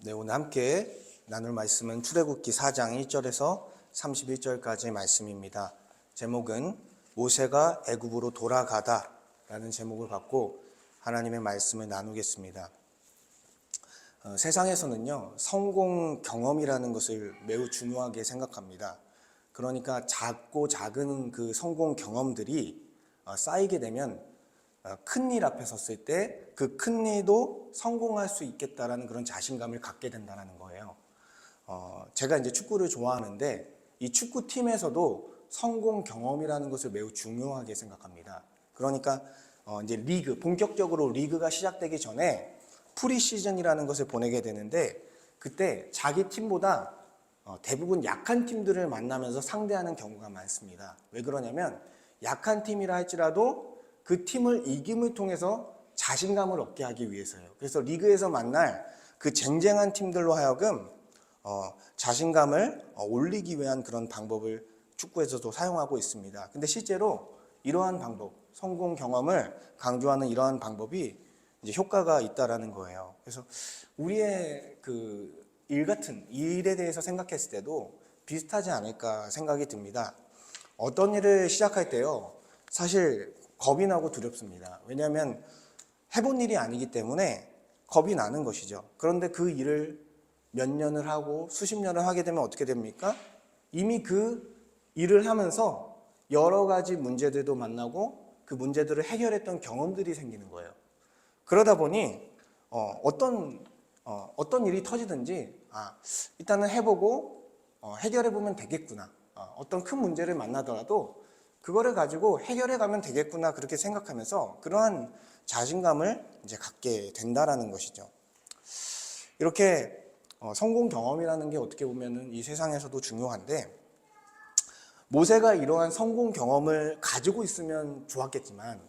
네, 오늘 함께 나눌 말씀은 출애굽기 4장 1절에서 31절까지의 말씀입니다. 제목은 모세가 애굽으로 돌아가다 라는 제목을 갖고 하나님의 말씀을 나누겠습니다. 세상에서는요, 성공 경험이라는 것을 매우 중요하게 생각합니다. 그러니까 작고 작은 그 성공 경험들이 쌓이게 되면 큰 일 앞에 섰을 때 그 큰 일도 성공할 수 있겠다라는 그런 자신감을 갖게 된다는 거예요. 제가 이제 축구를 좋아하는데 이 축구팀에서도 성공 경험이라는 것을 매우 중요하게 생각합니다. 그러니까 이제 본격적으로 리그가 시작되기 전에 프리시즌이라는 것을 보내게 되는데 그때 자기 팀보다 대부분 약한 팀들을 만나면서 상대하는 경우가 많습니다. 왜 그러냐면 약한 팀이라 할지라도 그 팀을 이김을 통해서 자신감을 얻게 하기 위해서요. 그래서 리그에서 만날 그 쟁쟁한 팀들로 하여금 자신감을 올리기 위한 그런 방법을 축구에서도 사용하고 있습니다. 근데 실제로 이러한 방법, 성공 경험을 강조하는 이러한 방법이 이제 효과가 있다라는 거예요. 그래서 우리의 그 일 같은 일에 대해서 생각했을 때도 비슷하지 않을까 생각이 듭니다. 어떤 일을 시작할 때요, 사실 겁이 나고 두렵습니다. 왜냐하면 해본 일이 아니기 때문에 겁이 나는 것이죠. 그런데 그 일을 몇 년을 하고 수십 년을 하게 되면 어떻게 됩니까? 이미 그 일을 하면서 여러 가지 문제들도 만나고 그 문제들을 해결했던 경험들이 생기는 거예요. 그러다 보니 어떤 일이 터지든지 일단은 해보고 해결해보면 되겠구나. 어떤 큰 문제를 만나더라도 그거를 가지고 해결해 가면 되겠구나 그렇게 생각하면서 그러한 자신감을 이제 갖게 된다라는 것이죠. 이렇게 성공 경험이라는 게 어떻게 보면은 이 세상에서도 중요한데 모세가 이러한 성공 경험을 가지고 있으면 좋았겠지만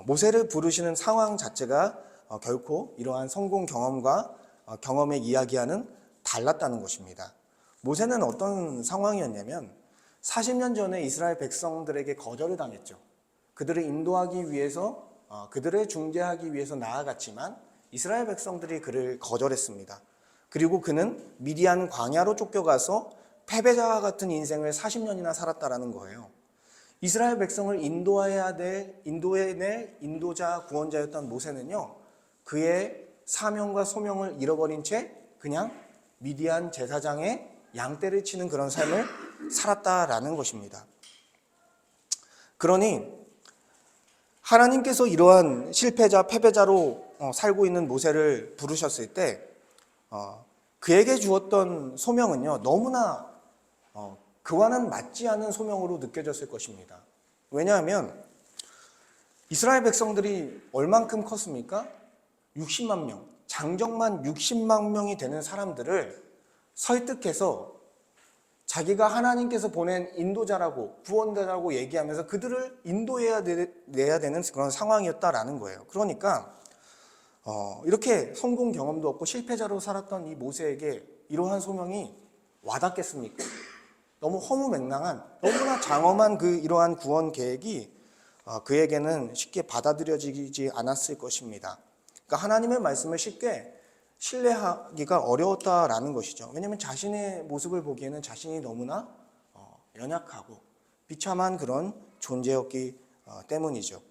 모세를 부르시는 상황 자체가 결코 이러한 성공 경험과 경험의 이야기와는 달랐다는 것입니다. 모세는 어떤 상황이었냐면 40년 전에 이스라엘 백성들에게 거절을 당했죠. 그들을 인도하기 위해서 그들을 중재하기 위해서 나아갔지만 이스라엘 백성들이 그를 거절했습니다. 그리고 그는 미디안 광야로 쫓겨가서 패배자와 같은 인생을 40년이나 살았다라는 거예요. 이스라엘 백성을 인도해야 될 인도자 구원자였던 모세는요, 그의 사명과 소명을 잃어버린 채 그냥 미디안 제사장의 양떼를 치는 그런 삶을 살았다라는 것입니다. 그러니 하나님께서 이러한 실패자, 패배자로 살고 있는 모세를 부르셨을 때 그에게 주었던 소명은요, 너무나 그와는 맞지 않은 소명으로 느껴졌을 것입니다. 왜냐하면 이스라엘 백성들이 얼만큼 컸습니까? 60만 명, 장정만 60만 명이 되는 사람들을 설득해서 자기가 하나님께서 보낸 인도자라고 구원자라고 얘기하면서 그들을 인도해야 내야 되는 그런 상황이었다라는 거예요. 그러니까 이렇게 성공 경험도 없고 실패자로 살았던 이 모세에게 이러한 소명이 와닿겠습니까? 너무 허무맹랑한, 너무나 장엄한 이러한 구원 계획이 그에게는 쉽게 받아들여지지 않았을 것입니다. 그러니까 하나님의 말씀을 쉽게 신뢰하기가 어려웠다라는 것이죠. 왜냐하면 자신의 모습을 보기에는 자신이 너무나 연약하고 비참한 그런 존재였기 때문이죠.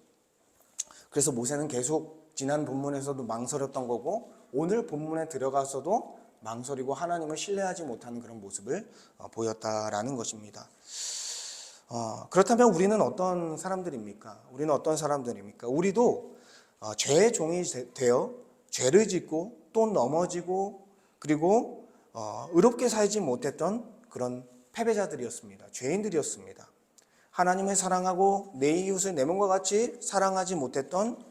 그래서 모세는 계속 지난 본문에서도 망설였던 거고 오늘 본문에 들어가서도 망설이고 하나님을 신뢰하지 못하는 그런 모습을 보였다라는 것입니다. 그렇다면 우리는 어떤 사람들입니까? 우리도 죄의 종이 되어 죄를 짓고 또 넘어지고 그리고 의롭게 살지 못했던 그런 패배자들이었습니다. 죄인들이었습니다. 하나님을 사랑하고 내 이웃을 내 몸과 같이 사랑하지 못했던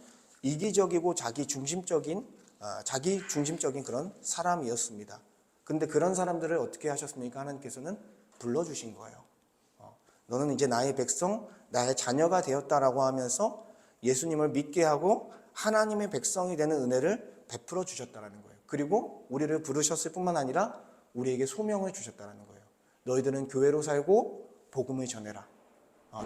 이기적이고 자기 중심적인 그런 사람이었습니다. 그런데 그런 사람들을 어떻게 하셨습니까? 하나님께서는 불러주신 거예요. 너는 이제 나의 백성, 나의 자녀가 되었다라고 하면서 예수님을 믿게 하고 하나님의 백성이 되는 은혜를 베풀어 주셨다는 거예요. 그리고 우리를 부르셨을 뿐만 아니라 우리에게 소명을 주셨다는 거예요. 너희들은 교회로 살고 복음을 전해라.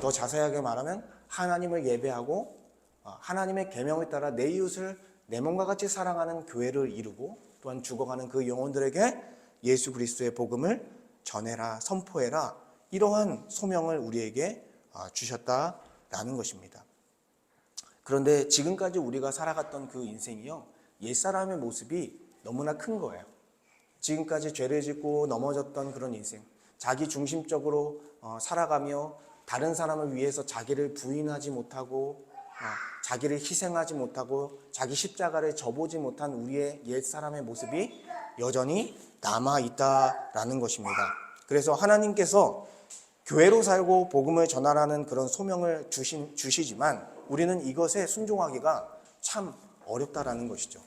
더 자세하게 말하면 하나님을 예배하고 하나님의 계명을 따라 내 이웃을 내 몸과 같이 사랑하는 교회를 이루고 또한 죽어가는 그 영혼들에게 예수 그리스도의 복음을 전해라, 선포해라, 이러한 소명을 우리에게 주셨다라는 것입니다. 그런데 지금까지 우리가 살아갔던 그 인생이요, 옛사람의 모습이 너무나 큰 거예요. 지금까지 죄를 짓고 넘어졌던 그런 인생, 자기 중심적으로 살아가며 다른 사람을 위해서 자기를 부인하지 못하고 자기를 희생하지 못하고 자기 십자가를 져보지 못한 우리의 옛사람의 모습이 여전히 남아있다라는 것입니다. 그래서 하나님께서 교회로 살고 복음을 전하라는 그런 소명을 주시지만 우리는 이것에 순종하기가 참 어렵다라는 것이죠.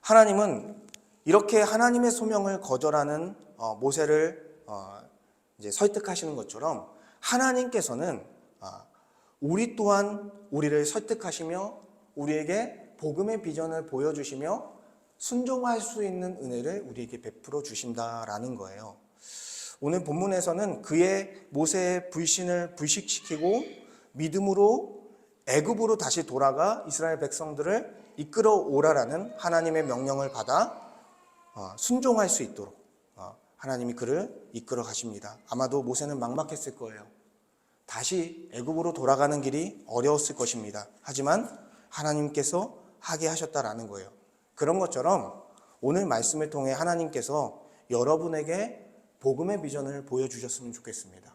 하나님은 이렇게 하나님의 소명을 거절하는 모세를 이제 설득하시는 것처럼 하나님께서는 우리 또한 우리를 설득하시며 우리에게 복음의 비전을 보여주시며 순종할 수 있는 은혜를 우리에게 베풀어 주신다라는 거예요. 오늘 본문에서는 모세의 불신을 불식시키고 믿음으로 애굽으로 다시 돌아가 이스라엘 백성들을 이끌어 오라라는 하나님의 명령을 받아 순종할 수 있도록 하나님이 그를 이끌어 가십니다. 아마도 모세는 막막했을 거예요. 다시 애굽으로 돌아가는 길이 어려웠을 것입니다. 하지만 하나님께서 하게 하셨다라는 거예요. 그런 것처럼 오늘 말씀을 통해 하나님께서 여러분에게 복음의 비전을 보여주셨으면 좋겠습니다.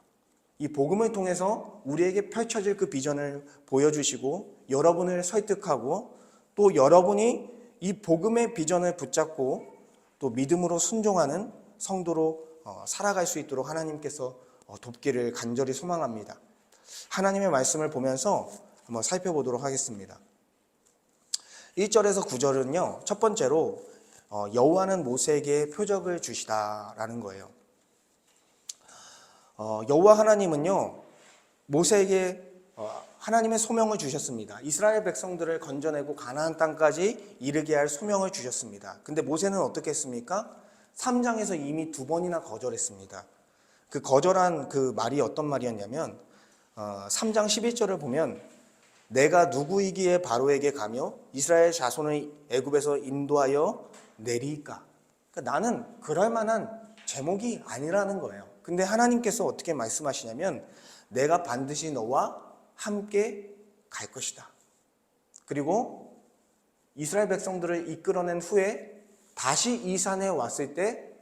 이 복음을 통해서 우리에게 펼쳐질 그 비전을 보여주시고 여러분을 설득하고 또 여러분이 이 복음의 비전을 붙잡고 또 믿음으로 순종하는 성도로 살아갈 수 있도록 하나님께서 돕기를 간절히 소망합니다. 하나님의 말씀을 보면서 한번 살펴보도록 하겠습니다. 1절에서 9절은요, 첫 번째로 여호와는 모세에게 표적을 주시다라는 거예요. 여호와 하나님은요, 모세에게 하나님의 소명을 주셨습니다. 이스라엘 백성들을 건져내고 가나안 땅까지 이르게 할 소명을 주셨습니다. 근데 모세는 어떻게 했습니까? 3장에서 이미 2번이나 거절했습니다. 그 거절한 그 말이 어떤 말이었냐면 3장 11절을 보면 내가 누구이기에 바로에게 가며 이스라엘 자손을 애굽에서 인도하여 내리까? 그러니까 나는 그럴 만한 제목이 아니라는 거예요. 근데 하나님께서 어떻게 말씀하시냐면 내가 반드시 너와 함께 갈 것이다. 그리고 이스라엘 백성들을 이끌어낸 후에 다시 이 산에 왔을 때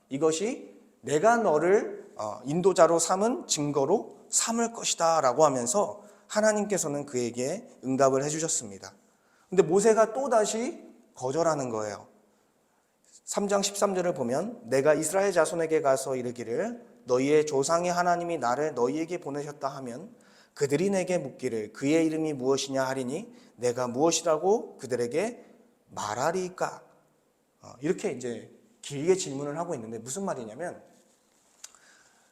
이것이 내가 너를 인도자로 삼은 증거로 삼을 것이다 라고 하면서 하나님께서는 그에게 응답을 해주셨습니다. 근데 모세가 또다시 거절하는 거예요. 3장 13절을 보면 내가 이스라엘 자손에게 가서 이르기를 너희의 조상의 하나님이 나를 너희에게 보내셨다 하면 그들이 내게 묻기를 그의 이름이 무엇이냐 하리니 내가 무엇이라고 그들에게 말하리까? 이렇게 이제 길게 질문을 하고 있는데 무슨 말이냐면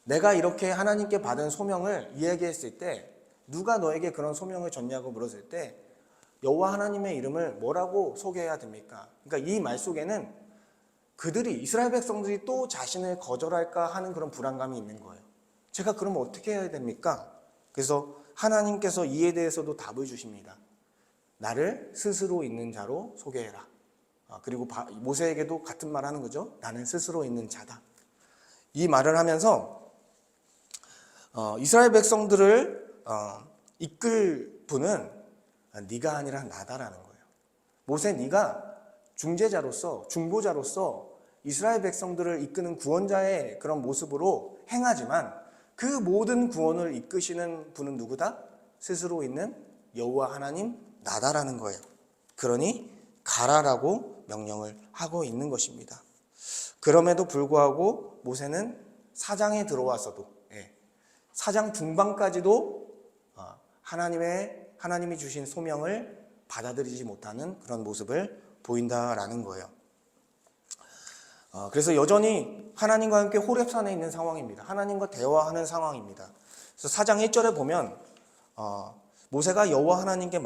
내가 이렇게 하나님께 받은 소명을 이야기했을 때 누가 너에게 그런 소명을 줬냐고 물었을 때 여호와 하나님의 이름을 뭐라고 소개해야 됩니까? 그러니까 이 말 속에는 그들이 이스라엘 백성들이 또 자신을 거절할까 하는 그런 불안감이 있는 거예요. 제가 그러면 어떻게 해야 됩니까? 그래서 하나님께서 이에 대해서도 답을 주십니다. 나를 스스로 있는 자로 소개해라. 그리고 모세에게도 같은 말 하는 거죠. 나는 스스로 있는 자다. 이 말을 하면서 이스라엘 백성들을 이끌 분은 네가 아니라 나다라는 거예요. 모세 네가 중재자로서 중보자로서 이스라엘 백성들을 이끄는 구원자의 그런 모습으로 행하지만 그 모든 구원을 이끄시는 분은 누구다? 스스로 있는 여호와 하나님 나다라는 거예요. 그러니 가라라고 명령을 하고 있는 것입니다. 그럼에도 불구하고 모세는 사장에 들어와서도 4장 중반까지도 하나님이 주신 소명을 받아들이지 못하는 그런 모습을 보인다라는 거예요. 그래서 여전히 하나님과 함께 호렙산에 있는 상황입니다. 하나님과 대화하는 상황입니다. 그래서 4장 1절에 보면 모세가 여호와 하나님께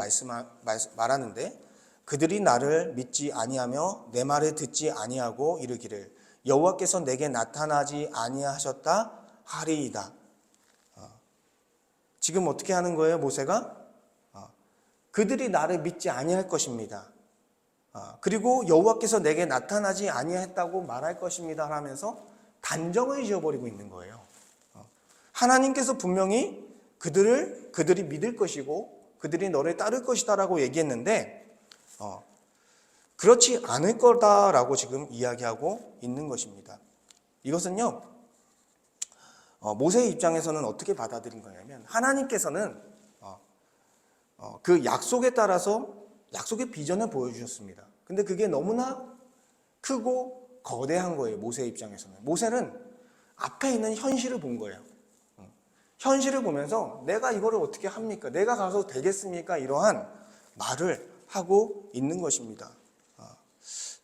말하는데 그들이 나를 믿지 아니하며 내 말을 듣지 아니하고 이르기를 여호와께서 내게 나타나지 아니하셨다 하리이다. 지금 어떻게 하는 거예요, 모세가? 그들이 나를 믿지 아니할 것입니다. 그리고 여호와께서 내게 나타나지 아니했다고 말할 것입니다 하면서 단정을 지어버리고 있는 거예요. 하나님께서 분명히 그들이 믿을 것이고 그들이 너를 따를 것이다라고 얘기했는데 그렇지 않을 거다라고 지금 이야기하고 있는 것입니다. 이것은요, 모세의 입장에서는 어떻게 받아들인 거냐면 하나님께서는 그 약속에 따라서 약속의 비전을 보여주셨습니다. 근데 그게 너무나 크고 거대한 거예요. 모세의 입장에서는. 모세는 앞에 있는 현실을 본 거예요. 현실을 보면서 내가 이거를 어떻게 합니까? 내가 가서 되겠습니까? 이러한 말을 하고 있는 것입니다.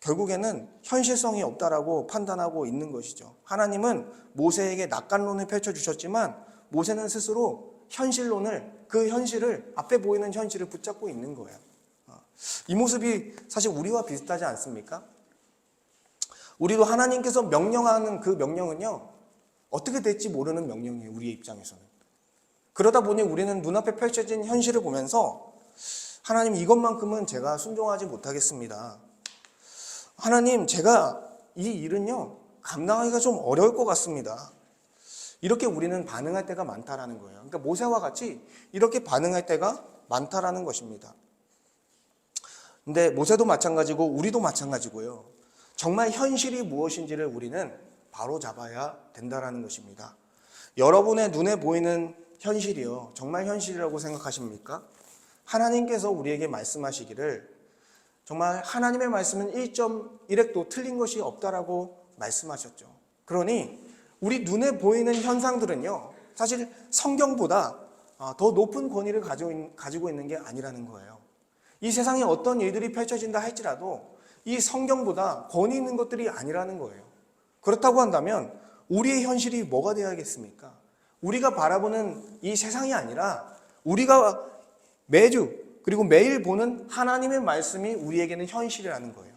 결국에는 현실성이 없다라고 판단하고 있는 것이죠. 하나님은 모세에게 낙관론을 펼쳐주셨지만 모세는 스스로 그 현실을, 앞에 보이는 현실을 붙잡고 있는 거예요. 이 모습이 사실 우리와 비슷하지 않습니까? 우리도 하나님께서 명령하는 그 명령은요, 어떻게 될지 모르는 명령이에요. 우리의 입장에서는. 그러다 보니 우리는 눈앞에 펼쳐진 현실을 보면서 하나님, 이것만큼은 제가 순종하지 못하겠습니다. 하나님, 제가 이 일은요, 감당하기가 좀 어려울 것 같습니다. 이렇게 우리는 반응할 때가 많다라는 거예요. 그러니까 모세와 같이 이렇게 반응할 때가 많다라는 것입니다. 근데 모세도 마찬가지고 우리도 마찬가지고요. 정말 현실이 무엇인지를 우리는 바로 잡아야 된다라는 것입니다. 여러분의 눈에 보이는 현실이요, 정말 현실이라고 생각하십니까? 하나님께서 우리에게 말씀하시기를 정말 하나님의 말씀은 1.1획도 틀린 것이 없다라고 말씀하셨죠. 그러니 우리 눈에 보이는 현상들은요, 사실 성경보다 더 높은 권위를 가지고 있는 게 아니라는 거예요. 이 세상에 어떤 일들이 펼쳐진다 할지라도 이 성경보다 권위 있는 것들이 아니라는 거예요. 그렇다고 한다면 우리의 현실이 뭐가 되어야겠습니까? 우리가 바라보는 이 세상이 아니라 우리가 매주 그리고 매일 보는 하나님의 말씀이 우리에게는 현실이라는 거예요.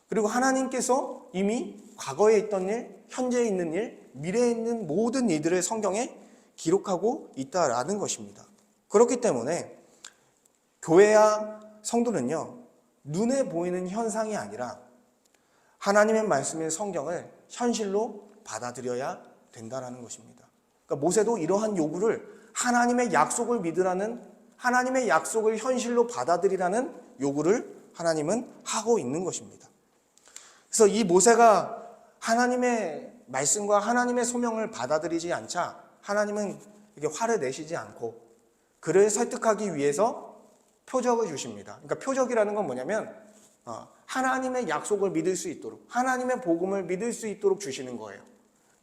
그리고 하나님께서 이미 과거에 있던 일, 현재에 있는 일, 미래에 있는 모든 일들을 성경에 기록하고 있다라는 것입니다. 그렇기 때문에 교회야 성도는요, 눈에 보이는 현상이 아니라 하나님의 말씀인 성경을 현실로 받아들여야 된다라는 것입니다. 그러니까 모세도 이러한 요구를 하나님의 약속을 믿으라는, 하나님의 약속을 현실로 받아들이라는 요구를 하나님은 하고 있는 것입니다. 그래서 이 모세가 하나님의 말씀과 하나님의 소명을 받아들이지 않자 하나님은 이렇게 화를 내시지 않고 그를 설득하기 위해서 표적을 주십니다. 그러니까 표적이라는 건 뭐냐면 하나님의 약속을 믿을 수 있도록, 하나님의 복음을 믿을 수 있도록 주시는 거예요.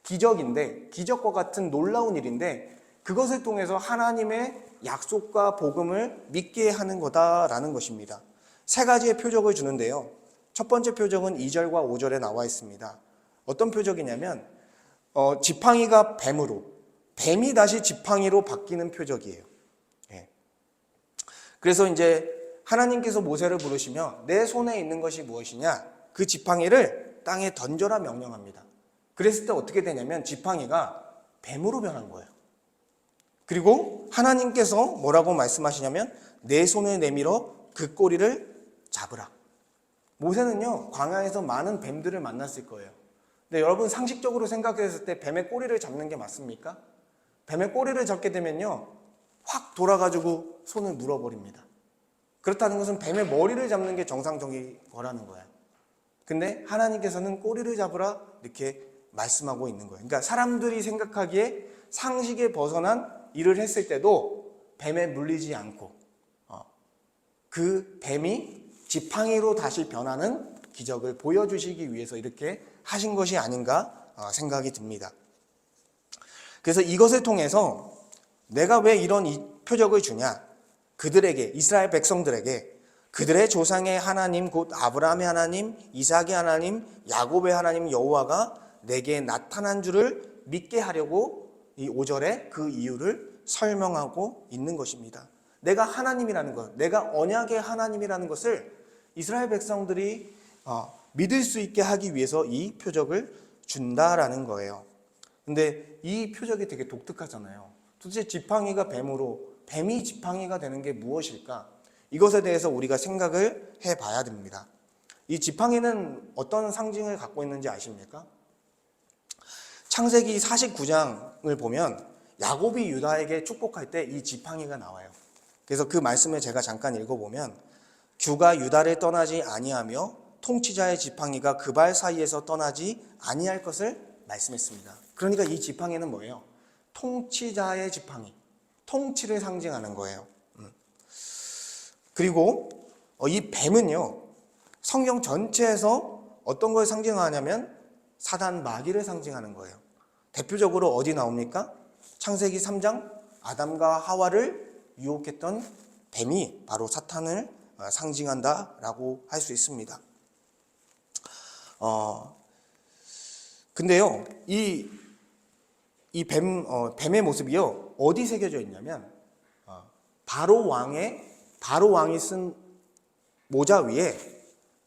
기적인데, 기적과 같은 놀라운 일인데 그것을 통해서 하나님의 약속과 복음을 믿게 하는 거다라는 것입니다. 세 가지의 표적을 주는데요. 첫 번째 표적은 2절과 5절에 나와 있습니다. 어떤 표적이냐면 지팡이가 뱀으로, 뱀이 다시 지팡이로 바뀌는 표적이에요. 그래서 이제 하나님께서 모세를 부르시며 내 손에 있는 것이 무엇이냐? 그 지팡이를 땅에 던져라 명령합니다. 그랬을 때 어떻게 되냐면 지팡이가 뱀으로 변한 거예요. 그리고 하나님께서 뭐라고 말씀하시냐면 내 손을 내밀어 그 꼬리를 잡으라. 모세는요, 광야에서 많은 뱀들을 만났을 거예요. 근데 여러분 상식적으로 생각했을 때 뱀의 꼬리를 잡는 게 맞습니까? 뱀의 꼬리를 잡게 되면요, 확 돌아가지고 손을 물어버립니다. 그렇다는 것은 뱀의 머리를 잡는 게 정상적인 거라는 거예요. 근데 하나님께서는 꼬리를 잡으라 이렇게 말씀하고 있는 거예요. 그러니까 사람들이 생각하기에 상식에 벗어난 일을 했을 때도 뱀에 물리지 않고 그 뱀이 지팡이로 다시 변하는 기적을 보여주시기 위해서 이렇게 하신 것이 아닌가 생각이 듭니다. 그래서 이것을 통해서 내가 왜 이런 이 표적을 주냐? 그들에게, 이스라엘 백성들에게 그들의 조상의 하나님 곧 아브라함의 하나님, 이삭의 하나님, 야곱의 하나님 여호와가 내게 나타난 줄을 믿게 하려고 이 5절에 그 이유를 설명하고 있는 것입니다. 내가 하나님이라는 것, 내가 언약의 하나님이라는 것을 이스라엘 백성들이 믿을 수 있게 하기 위해서 이 표적을 준다라는 거예요. 근데 이 표적이 되게 독특하잖아요. 도대체 지팡이가 뱀으로, 뱀이 지팡이가 되는 게 무엇일까? 이것에 대해서 우리가 생각을 해봐야 됩니다. 이 지팡이는 어떤 상징을 갖고 있는지 아십니까? 창세기 49장을 보면 야곱이 유다에게 축복할 때 이 지팡이가 나와요. 그래서 그 말씀을 제가 잠깐 읽어보면 규가 유다를 떠나지 아니하며 통치자의 지팡이가 그 발 사이에서 떠나지 아니할 것을 말씀했습니다. 그러니까 이 지팡이는 뭐예요? 통치자의 지팡이, 통치를 상징하는 거예요. 그리고 이 뱀은요, 성경 전체에서 어떤 걸 상징하냐면 사단 마귀를 상징하는 거예요. 대표적으로 어디 나옵니까? 창세기 3장 아담과 하와를 유혹했던 뱀이 바로 사탄을 상징한다라고 할 수 있습니다. 근데요, 이 뱀의 모습이요, 어디 새겨져 있냐면, 바로 왕이 쓴 모자 위에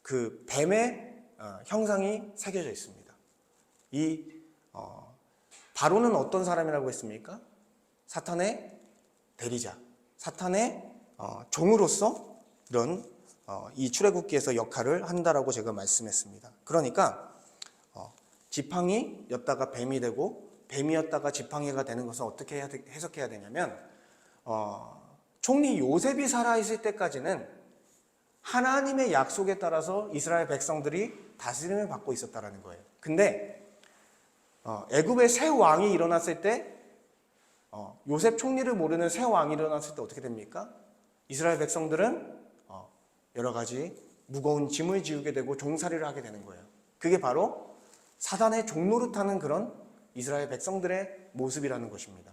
그 뱀의 형상이 새겨져 있습니다. 이 바로는 어떤 사람이라고 했습니까? 사탄의 대리자, 사탄의 종으로서 이런 이 출애굽기에서 역할을 한다라고 제가 말씀했습니다. 그러니까 지팡이였다가 뱀이 되고 뱀이었다가 지팡이가 되는 것은 어떻게 해석해야 되냐면 총리 요셉이 살아있을 때까지는 하나님의 약속에 따라서 이스라엘 백성들이 다스림을 받고 있었다는 거예요. 근데 애굽의 새 왕이 일어났을 때 요셉 총리를 모르는 새 왕이 일어났을 때 어떻게 됩니까? 이스라엘 백성들은 여러 가지 무거운 짐을 지우게 되고 종살이를 하게 되는 거예요. 그게 바로 사단의 종노릇하는 그런 이스라엘 백성들의 모습이라는 것입니다.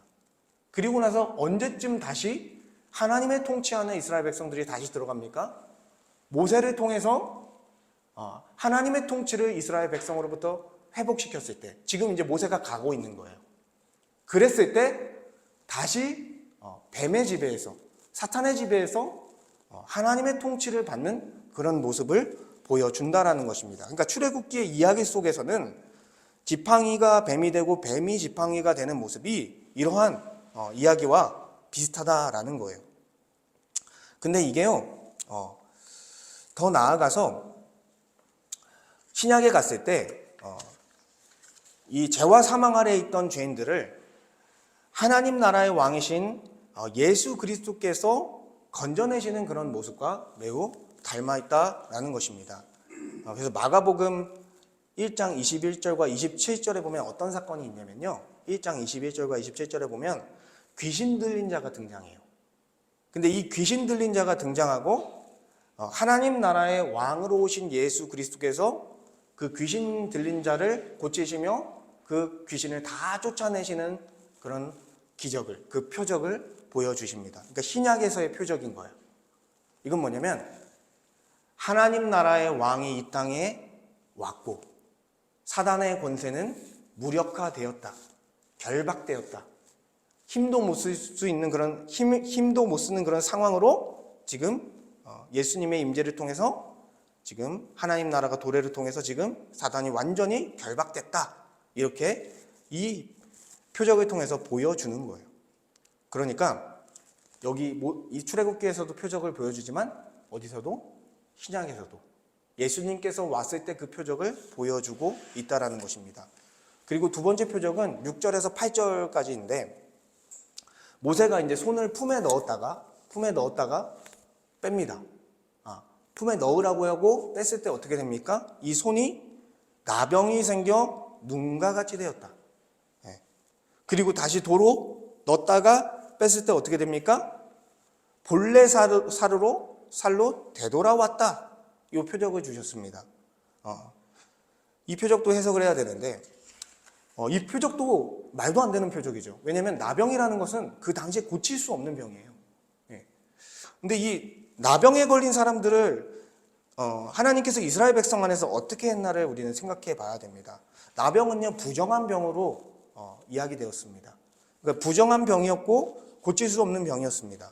그리고 나서 언제쯤 다시 하나님의 통치하는 이스라엘 백성들이 다시 들어갑니까? 모세를 통해서 하나님의 통치를 이스라엘 백성으로부터 회복시켰을 때, 지금 이제 모세가 가고 있는 거예요. 그랬을 때 다시 뱀의 지배에서, 사탄의 지배에서 하나님의 통치를 받는 그런 모습을 보여준다라는 것입니다. 그러니까 출애굽기의 이야기 속에서는 지팡이가 뱀이 되고 뱀이 지팡이가 되는 모습이 이러한 이야기와 비슷하다라는 거예요. 근데 이게요, 더 나아가서 신약에 갔을 때 이 죄와 사망 아래에 있던 죄인들을 하나님 나라의 왕이신 예수 그리스도께서 건져내시는 그런 모습과 매우 닮아 있다라는 것입니다. 그래서 마가복음 1장 21절과 27절에 보면 어떤 사건이 있냐면요, 1장 21절과 27절에 보면 귀신 들린 자가 등장해요. 근데 이 귀신 들린 자가 등장하고 하나님 나라의 왕으로 오신 예수 그리스도께서 그 귀신 들린 자를 고치시며 그 귀신을 다 쫓아내시는 그런 기적을, 그 표적을 보여주십니다. 그러니까 신약에서의 표적인 거예요. 이건 뭐냐면 하나님 나라의 왕이 이 땅에 왔고 사단의 권세는 무력화되었다, 결박되었다, 힘도 못 쓸 수 있는 그런 힘도 못 쓰는 그런 상황으로 지금 예수님의 임재를 통해서 지금 하나님 나라가 도래를 통해서 지금 사단이 완전히 결박됐다, 이렇게 이 표적을 통해서 보여주는 거예요. 그러니까 여기 이 출애굽기에서도 표적을 보여주지만 어디서도, 신약에서도 예수님께서 왔을 때 그 표적을 보여주고 있다라는 것입니다. 그리고 두 번째 표적은 6절에서 8절까지인데 모세가 이제 손을 품에 넣었다가 뺍니다. 품에 넣으라고 하고 뺐을 때 어떻게 됩니까? 이 손이 나병이 생겨 눈과 같이 되었다. 그리고 다시 도로 넣었다가 뺐을 때 어떻게 됩니까? 본래 살로 되돌아왔다. 이 표적을 주셨습니다. 이 표적도 해석을 해야 되는데 이 표적도 말도 안 되는 표적이죠. 왜냐하면 나병이라는 것은 그 당시에 고칠 수 없는 병이에요. 근데 이 나병에 걸린 사람들을 하나님께서 이스라엘 백성 안에서 어떻게 했나를 우리는 생각해 봐야 됩니다. 나병은요, 부정한 병으로 이야기되었습니다. 그러니까 부정한 병이었고 고칠 수 없는 병이었습니다.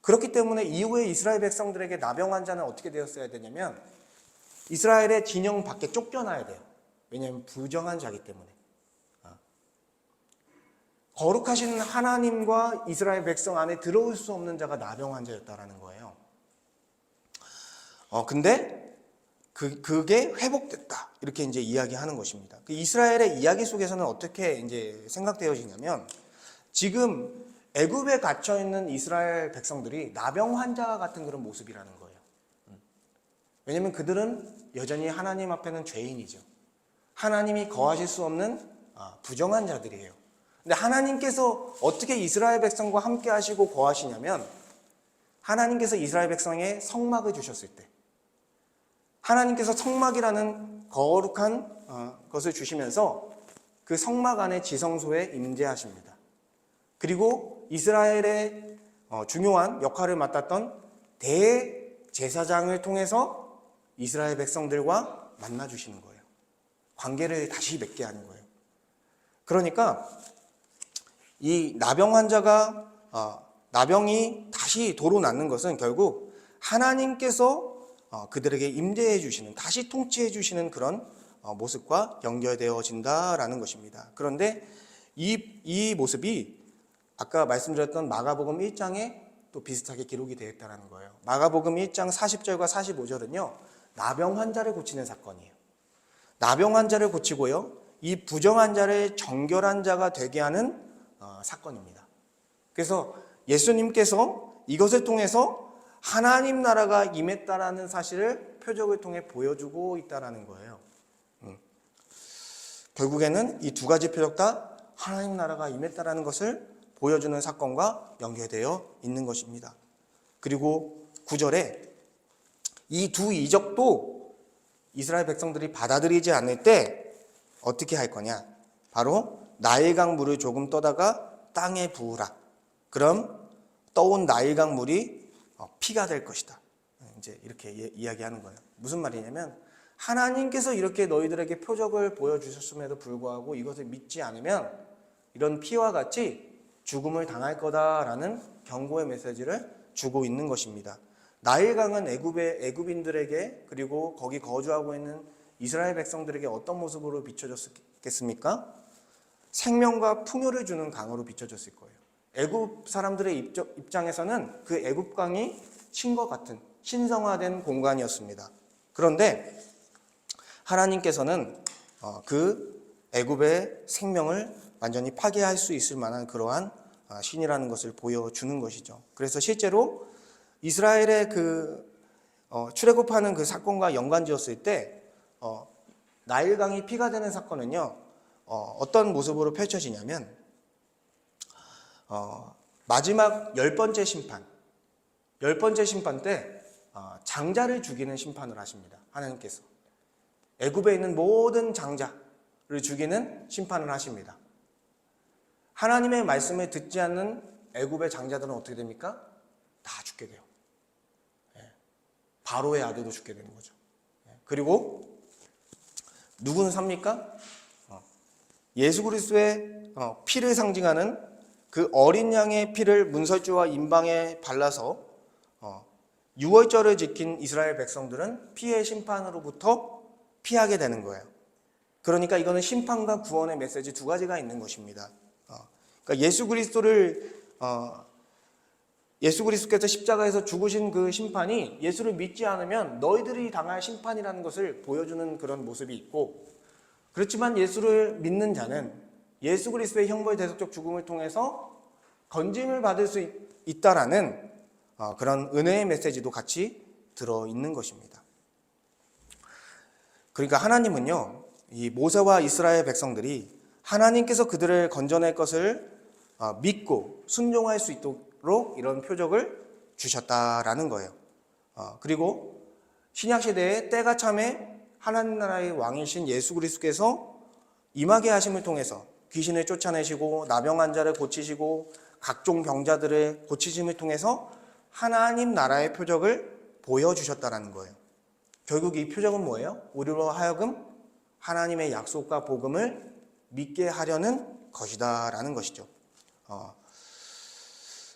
그렇기 때문에 이후에 이스라엘 백성들에게 나병 환자는 어떻게 되었어야 되냐면 이스라엘의 진영 밖에 쫓겨나야 돼요. 왜냐하면 부정한 자기 때문에. 거룩하신 하나님과 이스라엘 백성 안에 들어올 수 없는 자가 나병 환자였다라는 거예요. 근데 그게 회복됐다. 이렇게 이제 이야기하는 것입니다. 그 이스라엘의 이야기 속에서는 어떻게 이제 생각되어지냐면 지금 애굽에 갇혀 있는 이스라엘 백성들이 나병 환자 같은 그런 모습이라는 거예요. 왜냐하면 그들은 여전히 하나님 앞에는 죄인이죠. 하나님이 거하실 수 없는 부정한 자들이에요. 근데 하나님께서 어떻게 이스라엘 백성과 함께 하시고 거하시냐면 하나님께서 이스라엘 백성에 성막을 주셨을 때 하나님께서 성막이라는 거룩한 것을 주시면서 그 성막 안에 지성소에 임재하십니다. 그리고 이스라엘의 중요한 역할을 맡았던 대제사장을 통해서 이스라엘 백성들과 만나주시는 거예요. 관계를 다시 맺게 하는 거예요. 그러니까 이 나병 환자가 나병이 다시 도로 낫는 것은 결국 하나님께서 그들에게 임재해 주시는, 다시 통치해 주시는 그런 모습과 연결되어진다라는 것입니다. 그런데 이 모습이 아까 말씀드렸던 마가복음 1장에 또 비슷하게 기록이 되어 있다는 거예요. 마가복음 1장 40절과 45절은요. 나병 환자를 고치는 사건이에요. 나병 환자를 고치고요. 이 부정한 자를 정결한 자가 되게 하는 사건입니다. 그래서 예수님께서 이것을 통해서 하나님 나라가 임했다라는 사실을 표적을 통해 보여주고 있다라는 거예요. 결국에는 이 두 가지 표적 다 하나님 나라가 임했다라는 것을 보여주는 사건과 연계되어 있는 것입니다. 그리고 9절에 이 두 이적도 이스라엘 백성들이 받아들이지 않을 때 어떻게 할 거냐? 바로 나일강 물을 조금 떠다가 땅에 부으라. 그럼 떠온 나일강 물이 피가 될 것이다. 이제 이렇게 이야기하는 거예요. 무슨 말이냐면 하나님께서 이렇게 너희들에게 표적을 보여주셨음에도 불구하고 이것을 믿지 않으면 이런 피와 같이 죽음을 당할 거다라는 경고의 메시지를 주고 있는 것입니다. 나일강은 애굽인들에게 그리고 거기 거주하고 있는 이스라엘 백성들에게 어떤 모습으로 비춰졌겠습니까? 생명과 풍요를 주는 강으로 비춰졌을 거예요. 애굽 사람들의 입장에서는 그 애굽강이 신과 같은 신성화된 공간이었습니다. 그런데 하나님께서는 그 애굽의 생명을 완전히 파괴할 수 있을 만한 그러한 신이라는 것을 보여주는 것이죠. 그래서 실제로 이스라엘의 출애굽하는 그 사건과 연관지었을 때 나일강이 피가 되는 사건은요 어떤 모습으로 펼쳐지냐면 마지막 10번째 심판, 10번째 심판 때 장자를 죽이는 심판을 하십니다. 하나님께서 애굽에 있는 모든 장자를 죽이는 심판을 하십니다. 하나님의 말씀을 듣지 않는 애굽의 장자들은 어떻게 됩니까? 다 죽게 돼요. 바로의 아들도 죽게 되는 거죠. 그리고 누구는 삽니까? 예수 그리스도의 피를 상징하는 그 어린 양의 피를 문설주와 임방에 발라서 유월절을 지킨 이스라엘 백성들은 피의 심판으로부터 피하게 되는 거예요. 그러니까 이거는 심판과 구원의 메시지 두 가지가 있는 것입니다. 그러니까 예수 그리스도께서 십자가에서 죽으신 그 심판이 예수를 믿지 않으면 너희들이 당할 심판이라는 것을 보여주는 그런 모습이 있고, 그렇지만 예수를 믿는 자는 예수 그리스도의 형벌 대속적 죽음을 통해서 건짐을 받을 수 있다라는 그런 은혜의 메시지도 같이 들어있는 것입니다. 그러니까 하나님은요, 이 모세와 이스라엘 백성들이 하나님께서 그들을 건져낼 것을 믿고 순종할 수 있도록 이런 표적을 주셨다라는 거예요. 그리고 신약시대에 때가 참에 하나님 나라의 왕이신 예수 그리스도께서 임하게 하심을 통해서 귀신을 쫓아내시고 나병 환자를 고치시고 각종 병자들을 고치심을 통해서 하나님 나라의 표적을 보여주셨다는 거예요. 결국 이 표적은 뭐예요? 우리로 하여금 하나님의 약속과 복음을 믿게 하려는 것이다라는 것이죠.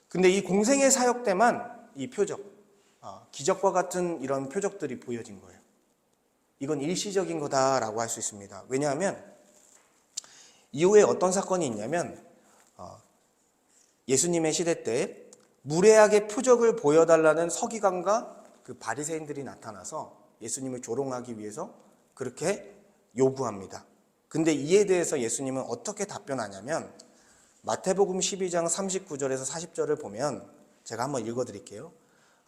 근데 이 공생의 사역 때만 이 표적, 기적과 같은 이런 표적들이 보여진 거예요. 이건 일시적인 거다라고 할 수 있습니다. 왜냐하면 이후에 어떤 사건이 있냐면 예수님의 시대 때 무례하게 표적을 보여달라는 서기관과 그 바리새인들이 나타나서 예수님을 조롱하기 위해서 그렇게 요구합니다. 근데 이에 대해서 예수님은 어떻게 답변하냐면 마태복음 12장 39절에서 40절을 보면 제가 한번 읽어드릴게요.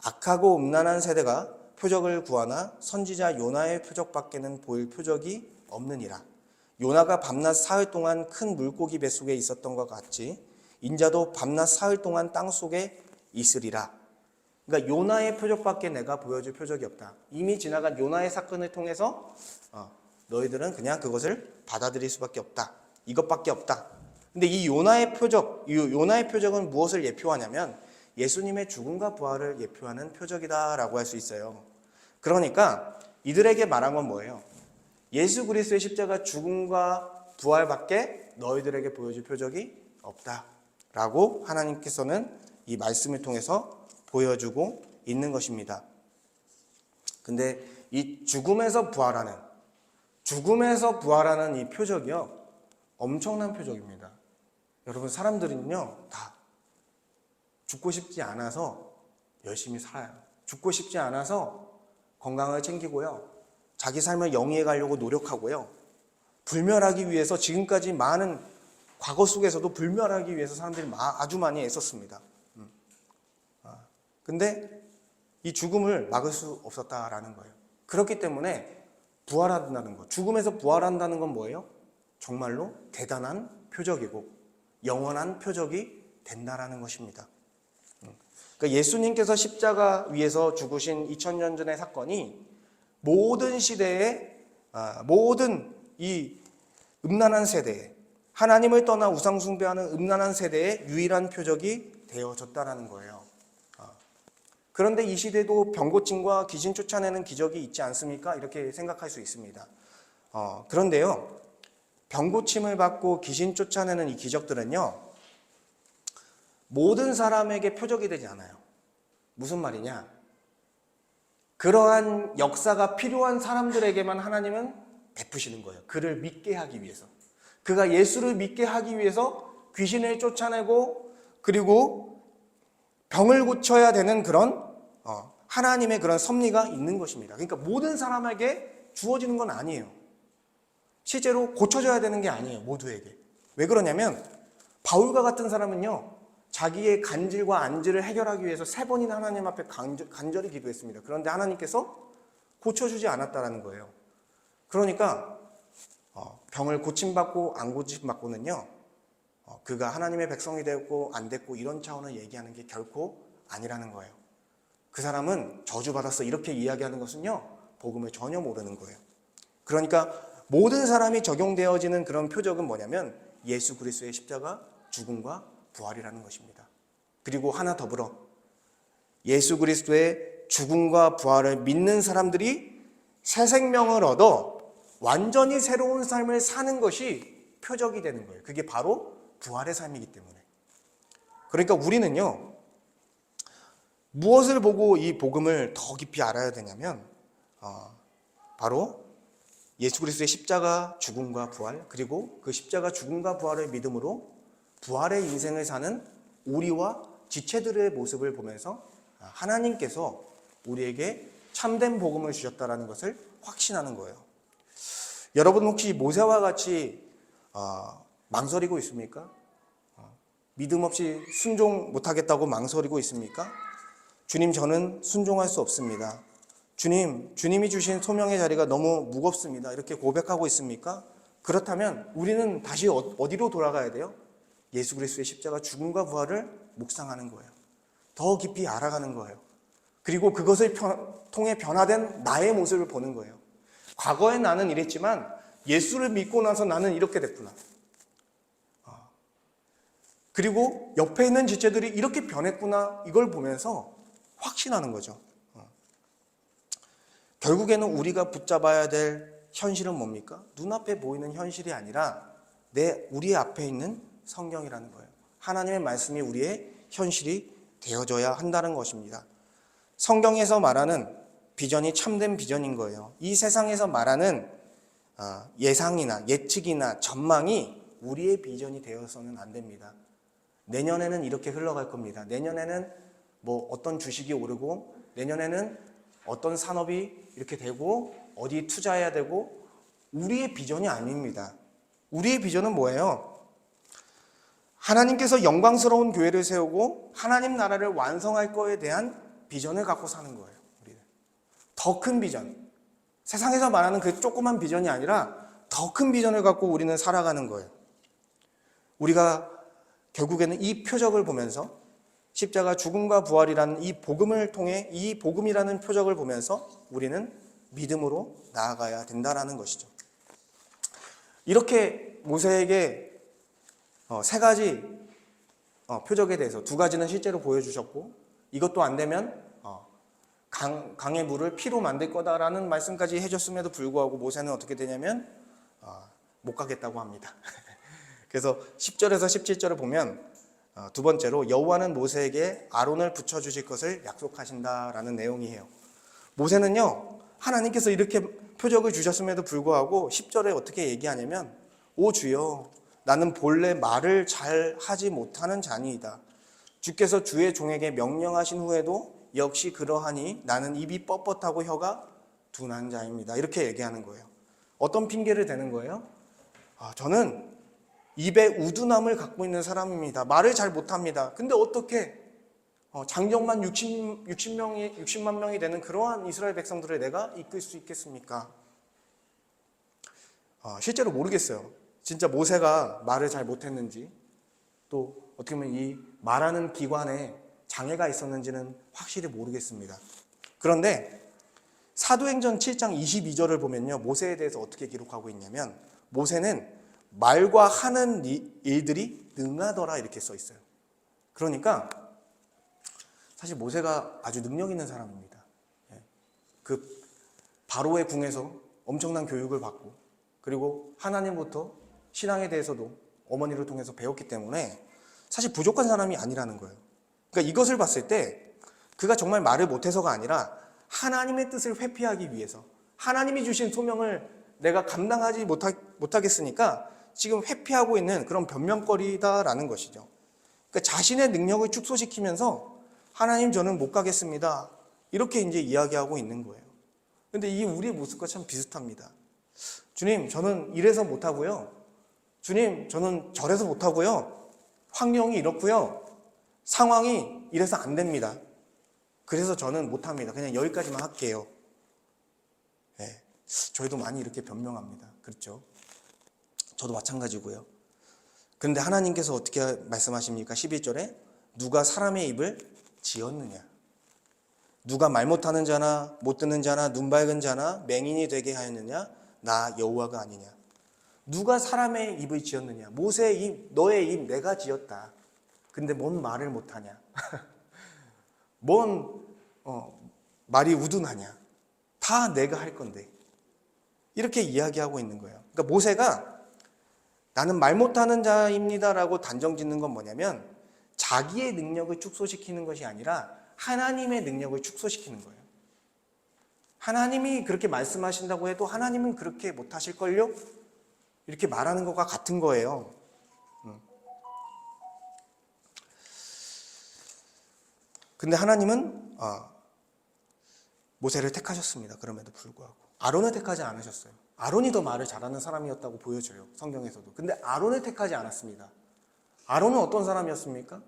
악하고 음란한 세대가 표적을 구하나 선지자 요나의 표적밖에는 보일 표적이 없느니라. 요나가 밤낮 사흘 동안 큰 물고기 뱃속에 있었던 것 같이 인자도 밤낮 사흘 동안 땅속에 있으리라. 그러니까 요나의 표적밖에 내가 보여줄 표적이 없다. 이미 지나간 요나의 사건을 통해서 너희들은 그냥 그것을 받아들일 수밖에 없다. 이것밖에 없다. 근데 이 요나의 표적은 무엇을 예표하냐면 예수님의 죽음과 부활을 예표하는 표적이다라고 할 수 있어요. 그러니까 이들에게 말한 건 뭐예요? 예수 그리스도의 십자가 죽음과 부활밖에 너희들에게 보여줄 표적이 없다라고 하나님께서는 이 말씀을 통해서 보여주고 있는 것입니다. 근데 이 죽음에서 부활하는 이 표적이요, 엄청난 표적입니다. 여러분, 사람들은요 다 죽고 싶지 않아서 열심히 살아요. 죽고 싶지 않아서 건강을 챙기고요, 자기 삶을 영위해 가려고 노력하고요, 불멸하기 위해서 지금까지 많은 과거 속에서도 불멸하기 위해서 사람들이 아주 많이 애썼습니다. 근데 이 죽음을 막을 수 없었다라는 거예요. 그렇기 때문에 부활한다는 것, 죽음에서 부활한다는 건 뭐예요? 정말로 대단한 표적이고 영원한 표적이 된다라는 것입니다. 그러니까 예수님께서 십자가 위에서 죽으신 2000년 전의 사건이 모든 시대에, 모든 이 음란한 세대에, 하나님을 떠나 우상 숭배하는 음란한 세대의 유일한 표적이 되어졌다라는 거예요. 그런데 이 시대도 병고침과 귀신 쫓아내는 기적이 있지 않습니까? 이렇게 생각할 수 있습니다. 그런데요, 병고침을 받고 귀신 쫓아내는 이 기적들은요, 모든 사람에게 표적이 되지 않아요. 무슨 말이냐? 그러한 역사가 필요한 사람들에게만 하나님은 베푸시는 거예요. 그를 믿게 하기 위해서. 그가 예수를 믿게 하기 위해서 귀신을 쫓아내고 그리고 병을 고쳐야 되는 그런 하나님의 그런 섭리가 있는 것입니다. 그러니까 모든 사람에게 주어지는 건 아니에요. 실제로 고쳐져야 되는 게 아니에요. 모두에게. 왜 그러냐면 바울과 같은 사람은요, 자기의 간질과 안질을 해결하기 위해서 3번이나 하나님 앞에 간절히 기도했습니다. 그런데 하나님께서 고쳐주지 않았다라는 거예요. 그러니까 병을 고침받고 안 고침받고는요, 그가 하나님의 백성이 되었고 안 됐고 이런 차원을 얘기하는 게 결코 아니라는 거예요. 그 사람은 저주받았어 이렇게 이야기하는 것은요, 복음을 전혀 모르는 거예요. 그러니까 모든 사람이 적용되어지는 그런 표적은 뭐냐면 예수 그리스도의 십자가 죽음과 부활이라는 것입니다. 그리고 하나 더불어 예수 그리스도의 죽음과 부활을 믿는 사람들이 새 생명을 얻어 완전히 새로운 삶을 사는 것이 표적이 되는 거예요. 그게 바로 부활의 삶이기 때문에. 그러니까 우리는요, 무엇을 보고 이 복음을 더 깊이 알아야 되냐면 바로 예수 그리스도의 십자가 죽음과 부활, 그리고 그 십자가 죽음과 부활을 믿음으로 부활의 인생을 사는 우리와 지체들의 모습을 보면서 하나님께서 우리에게 참된 복음을 주셨다는 것을 확신하는 거예요. 여러분 혹시 모세와 같이 망설이고 있습니까? 믿음 없이 순종 못하겠다고 망설이고 있습니까? 주님, 저는 순종할 수 없습니다. 주님이 주신 소명의 자리가 너무 무겁습니다. 이렇게 고백하고 있습니까? 그렇다면 우리는 다시 어디로 돌아가야 돼요? 예수 그리스도의 십자가 죽음과 부활을 묵상하는 거예요. 더 깊이 알아가는 거예요. 그리고 그것을 통해 변화된 나의 모습을 보는 거예요. 과거에 나는 이랬지만 예수를 믿고 나서 나는 이렇게 됐구나. 그리고 옆에 있는 지체들이 이렇게 변했구나. 이걸 보면서 확신하는 거죠. 결국에는 우리가 붙잡아야 될 현실은 뭡니까? 눈앞에 보이는 현실이 아니라 우리 앞에 있는 성경이라는 거예요. 하나님의 말씀이 우리의 현실이 되어져야 한다는 것입니다. 성경에서 말하는 비전이 참된 비전인 거예요. 이 세상에서 말하는 예상이나 예측이나 전망이 우리의 비전이 되어서는 안 됩니다. 내년에는 이렇게 흘러갈 겁니다. 내년에는 뭐 어떤 주식이 오르고, 내년에는 어떤 산업이 이렇게 되고 어디 투자해야 되고 우리의 비전이 아닙니다. 우리의 비전은 뭐예요? 하나님께서 영광스러운 교회를 세우고 하나님 나라를 완성할 거에 대한 비전을 갖고 사는 거예요. 우리는 더 큰 비전, 세상에서 말하는 그 조그만 비전이 아니라 더 큰 비전을 갖고 우리는 살아가는 거예요. 우리가 결국에는 이 표적을 보면서 십자가 죽음과 부활이라는 이 복음을 통해 이 복음이라는 표적을 보면서 우리는 믿음으로 나아가야 된다라는 것이죠. 이렇게 모세에게 세 가지 표적에 대해서 두 가지는 실제로 보여주셨고 이것도 안 되면 강의 물을 피로 만들 거다라는 말씀까지 해줬음에도 불구하고 모세는 어떻게 되냐면 못 가겠다고 합니다. 그래서 10절에서 17절을 보면 두 번째로 여호와는 모세에게 아론을 붙여주실 것을 약속하신다라는 내용이에요. 모세는요 하나님께서 이렇게 표적을 주셨음에도 불구하고 10절에 어떻게 얘기하냐면 오 주여 나는 본래 말을 잘 하지 못하는 자니이다. 주께서 주의 종에게 명령하신 후에도 역시 그러하니 나는 입이 뻣뻣하고 혀가 둔한 자입니다. 이렇게 얘기하는 거예요. 어떤 핑계를 대는 거예요? 저는 입에 우둔함을 갖고 있는 사람입니다. 말을 잘 못합니다. 근데 어떻게 장정만 60만 명이 되는 그러한 이스라엘 백성들을 내가 이끌 수 있겠습니까? 실제로 모르겠어요. 진짜 모세가 말을 잘 못했는지 또 어떻게 보면 이 말하는 기관에 장애가 있었는지는 확실히 모르겠습니다. 그런데 사도행전 7장 22절을 보면요. 모세에 대해서 어떻게 기록하고 있냐면 모세는 말과 하는 일들이 능하더라 이렇게 써 있어요. 그러니까 사실 모세가 아주 능력 있는 사람입니다. 그 바로의 궁에서 엄청난 교육을 받고 그리고 하나님부터 신앙에 대해서도 어머니를 통해서 배웠기 때문에 사실 부족한 사람이 아니라는 거예요. 그러니까 이것을 봤을 때 그가 정말 말을 못해서가 아니라 하나님의 뜻을 회피하기 위해서 하나님이 주신 소명을 내가 감당하지 못하겠으니까 지금 회피하고 있는 그런 변명거리다라는 것이죠. 그러니까 자신의 능력을 축소시키면서 하나님 저는 못 가겠습니다. 이렇게 이제 이야기하고 있는 거예요. 근데 이 우리의 모습과 참 비슷합니다. 주님 저는 이래서 못하고요. 주님 저는 저래서 못하고요. 환경이 이렇고요. 상황이 이래서 안 됩니다. 그래서 저는 못합니다. 그냥 여기까지만 할게요. 네, 저희도 많이 이렇게 변명합니다. 그렇죠? 저도 마찬가지고요. 그런데 하나님께서 어떻게 말씀하십니까? 11절에 누가 사람의 입을 지었느냐? 누가 말 못하는 자나 못 듣는 자나 눈 밝은 자나 맹인이 되게 하였느냐? 나 여호와가 아니냐? 누가 사람의 입을 지었느냐? 모세의 입, 너의 입 내가 지었다. 근데 뭔 말을 못하냐? 뭔 말이 우둔하냐? 다 내가 할 건데. 이렇게 이야기하고 있는 거예요. 그러니까 모세가 나는 말 못하는 자입니다라고 단정 짓는 건 뭐냐면 자기의 능력을 축소시키는 것이 아니라 하나님의 능력을 축소시키는 거예요. 하나님이 그렇게 말씀하신다고 해도 하나님은 그렇게 못하실걸요? 이렇게 말하는 것과 같은 거예요. 근데 하나님은 모세를 택하셨습니다. 그럼에도 불구하고 아론을 택하지 않으셨어요. 아론이 더 말을 잘하는 사람이었다고 보여져요. 성경에서도. 근데 아론을 택하지 않았습니다. 아론은 어떤 사람이었습니까?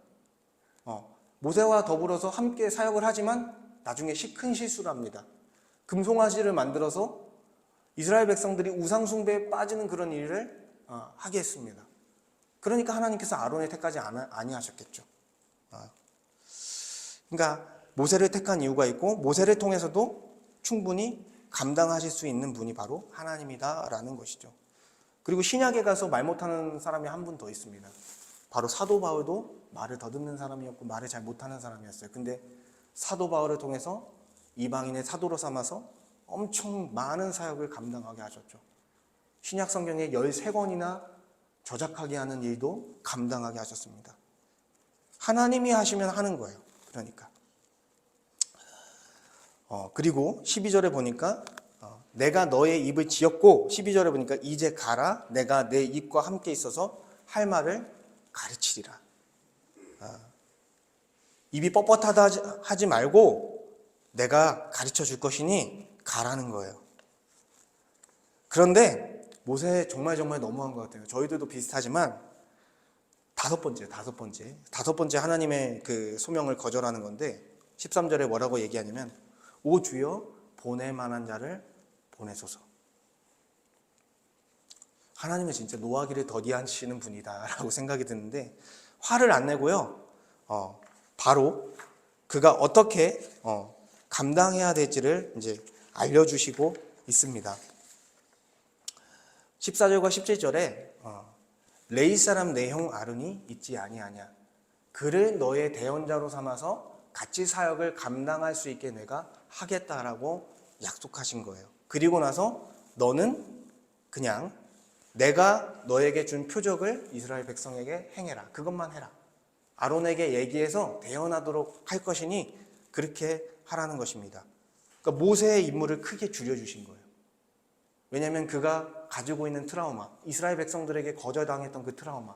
모세와 더불어서 함께 사역을 하지만 나중에 큰 실수를 합니다. 금송아지를 만들어서 이스라엘 백성들이 우상숭배에 빠지는 그런 일을 하게 했습니다. 그러니까 하나님께서 아론을 택하지 아니하셨겠죠. 그러니까 모세를 택한 이유가 있고 모세를 통해서도 충분히 감당하실 수 있는 분이 바로 하나님이다라는 것이죠. 그리고 신약에 가서 말 못하는 사람이 한 분 더 있습니다. 바로 사도 바울도 말을 더듬는 사람이었고 말을 잘 못하는 사람이었어요. 근데 사도 바울을 통해서 이방인의 사도로 삼아서 엄청 많은 사역을 감당하게 하셨죠. 신약 성경에 13권이나 저작하게 하는 일도 감당하게 하셨습니다. 하나님이 하시면 하는 거예요. 그러니까 그리고 12절에 보니까 내가 너의 입을 지었고 12절에 보니까 이제 가라 내가 내 입과 함께 있어서 할 말을 가르치리라. 입이 뻣뻣하다 하지 말고 내가 가르쳐 줄 것이니 가라는 거예요. 그런데 모세 정말 너무한 것 같아요. 저희들도 비슷하지만 다섯 번째 하나님의 그 소명을 거절하는 건데 13절에 뭐라고 얘기하냐면 오 주여 보낼 만한 자를 보내소서. 하나님은 진짜 노하기를 더디하시는 분이다라고 생각이 드는데 화를 안 내고요. 바로 그가 어떻게 감당해야 될지를 이제 알려주시고 있습니다. 14절과 17절에 레위 사람 내 형 아론이 있지 아니하냐. 그를 너의 대언자로 삼아서 같이 사역을 감당할 수 있게 내가 하겠다라고 약속하신 거예요. 그리고 나서 너는 그냥 내가 너에게 준 표적을 이스라엘 백성에게 행해라. 그것만 해라. 아론에게 얘기해서 대언하도록 할 것이니 그렇게 하라는 것입니다. 그러니까 모세의 임무를 크게 줄여주신 거예요. 왜냐하면 그가 가지고 있는 트라우마, 이스라엘 백성들에게 거절당했던 그 트라우마,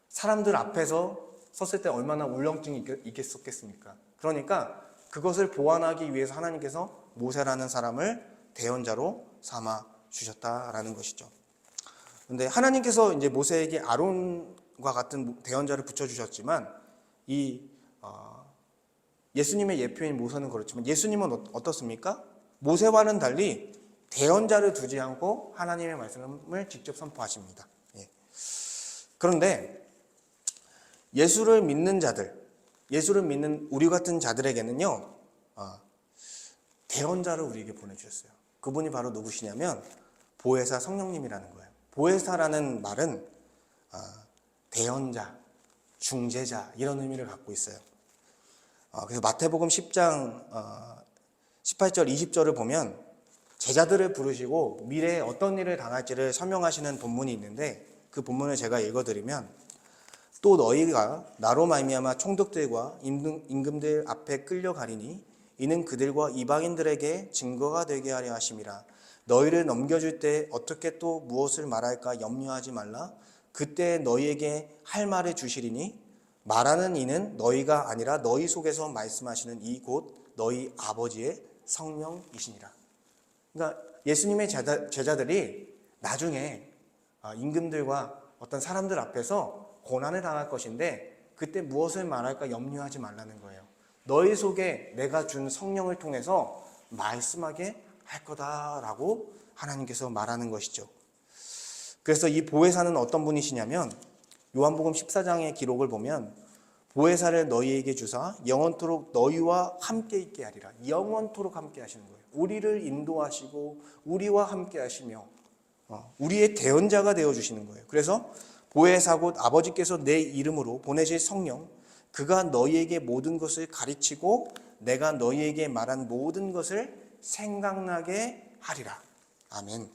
사람들 앞에서 섰을 때 얼마나 울렁증이 있겠었겠습니까? 그러니까 그것을 보완하기 위해서 하나님께서 모세라는 사람을 대언자로 삼아 주셨다라는 것이죠. 그런데 하나님께서 이제 모세에게 아론과 같은 대언자를 붙여주셨지만 예수님의 예표인 모세는 그렇지만 예수님은 어떻습니까? 모세와는 달리 대언자를 두지 않고 하나님의 말씀을 직접 선포하십니다. 그런데 예수를 믿는 자들, 예수를 믿는 우리 같은 자들에게는요, 대언자를 우리에게 보내주셨어요. 그분이 바로 누구시냐면 보혜사 성령님이라는 거예요. 보혜사라는 말은 대언자, 중재자 이런 의미를 갖고 있어요. 그래서 마태복음 10장 18절 20절을 보면 제자들을 부르시고 미래에 어떤 일을 당할지를 설명하시는 본문이 있는데 그 본문을 제가 읽어드리면 또 너희가 나로 말미암아 총독들과 임금들 앞에 끌려가리니 이는 그들과 이방인들에게 증거가 되게 하려 하심이라. 너희를 넘겨줄 때 어떻게 또 무엇을 말할까 염려하지 말라. 그때 너희에게 할 말을 주시리니 말하는 이는 너희가 아니라 너희 속에서 말씀하시는 이 곧 너희 아버지의 성령이시니라. 그러니까 예수님의 제자들이 나중에 임금들과 어떤 사람들 앞에서 고난을 당할 것인데 그때 무엇을 말할까 염려하지 말라는 거예요. 너희 속에 내가 준 성령을 통해서 말씀하게 할 거다라고 하나님께서 말하는 것이죠. 그래서 이 보혜사는 어떤 분이시냐면 요한복음 14장의 기록을 보면 보혜사를 너희에게 주사 영원토록 너희와 함께 있게 하리라. 영원토록 함께 하시는 거예요. 우리를 인도하시고 우리와 함께 하시며 우리의 대언자가 되어주시는 거예요. 그래서 보혜사 곧 아버지께서 내 이름으로 보내실 성령, 그가 너희에게 모든 것을 가르치고 내가 너희에게 말한 모든 것을 생각나게 하리라. 아멘.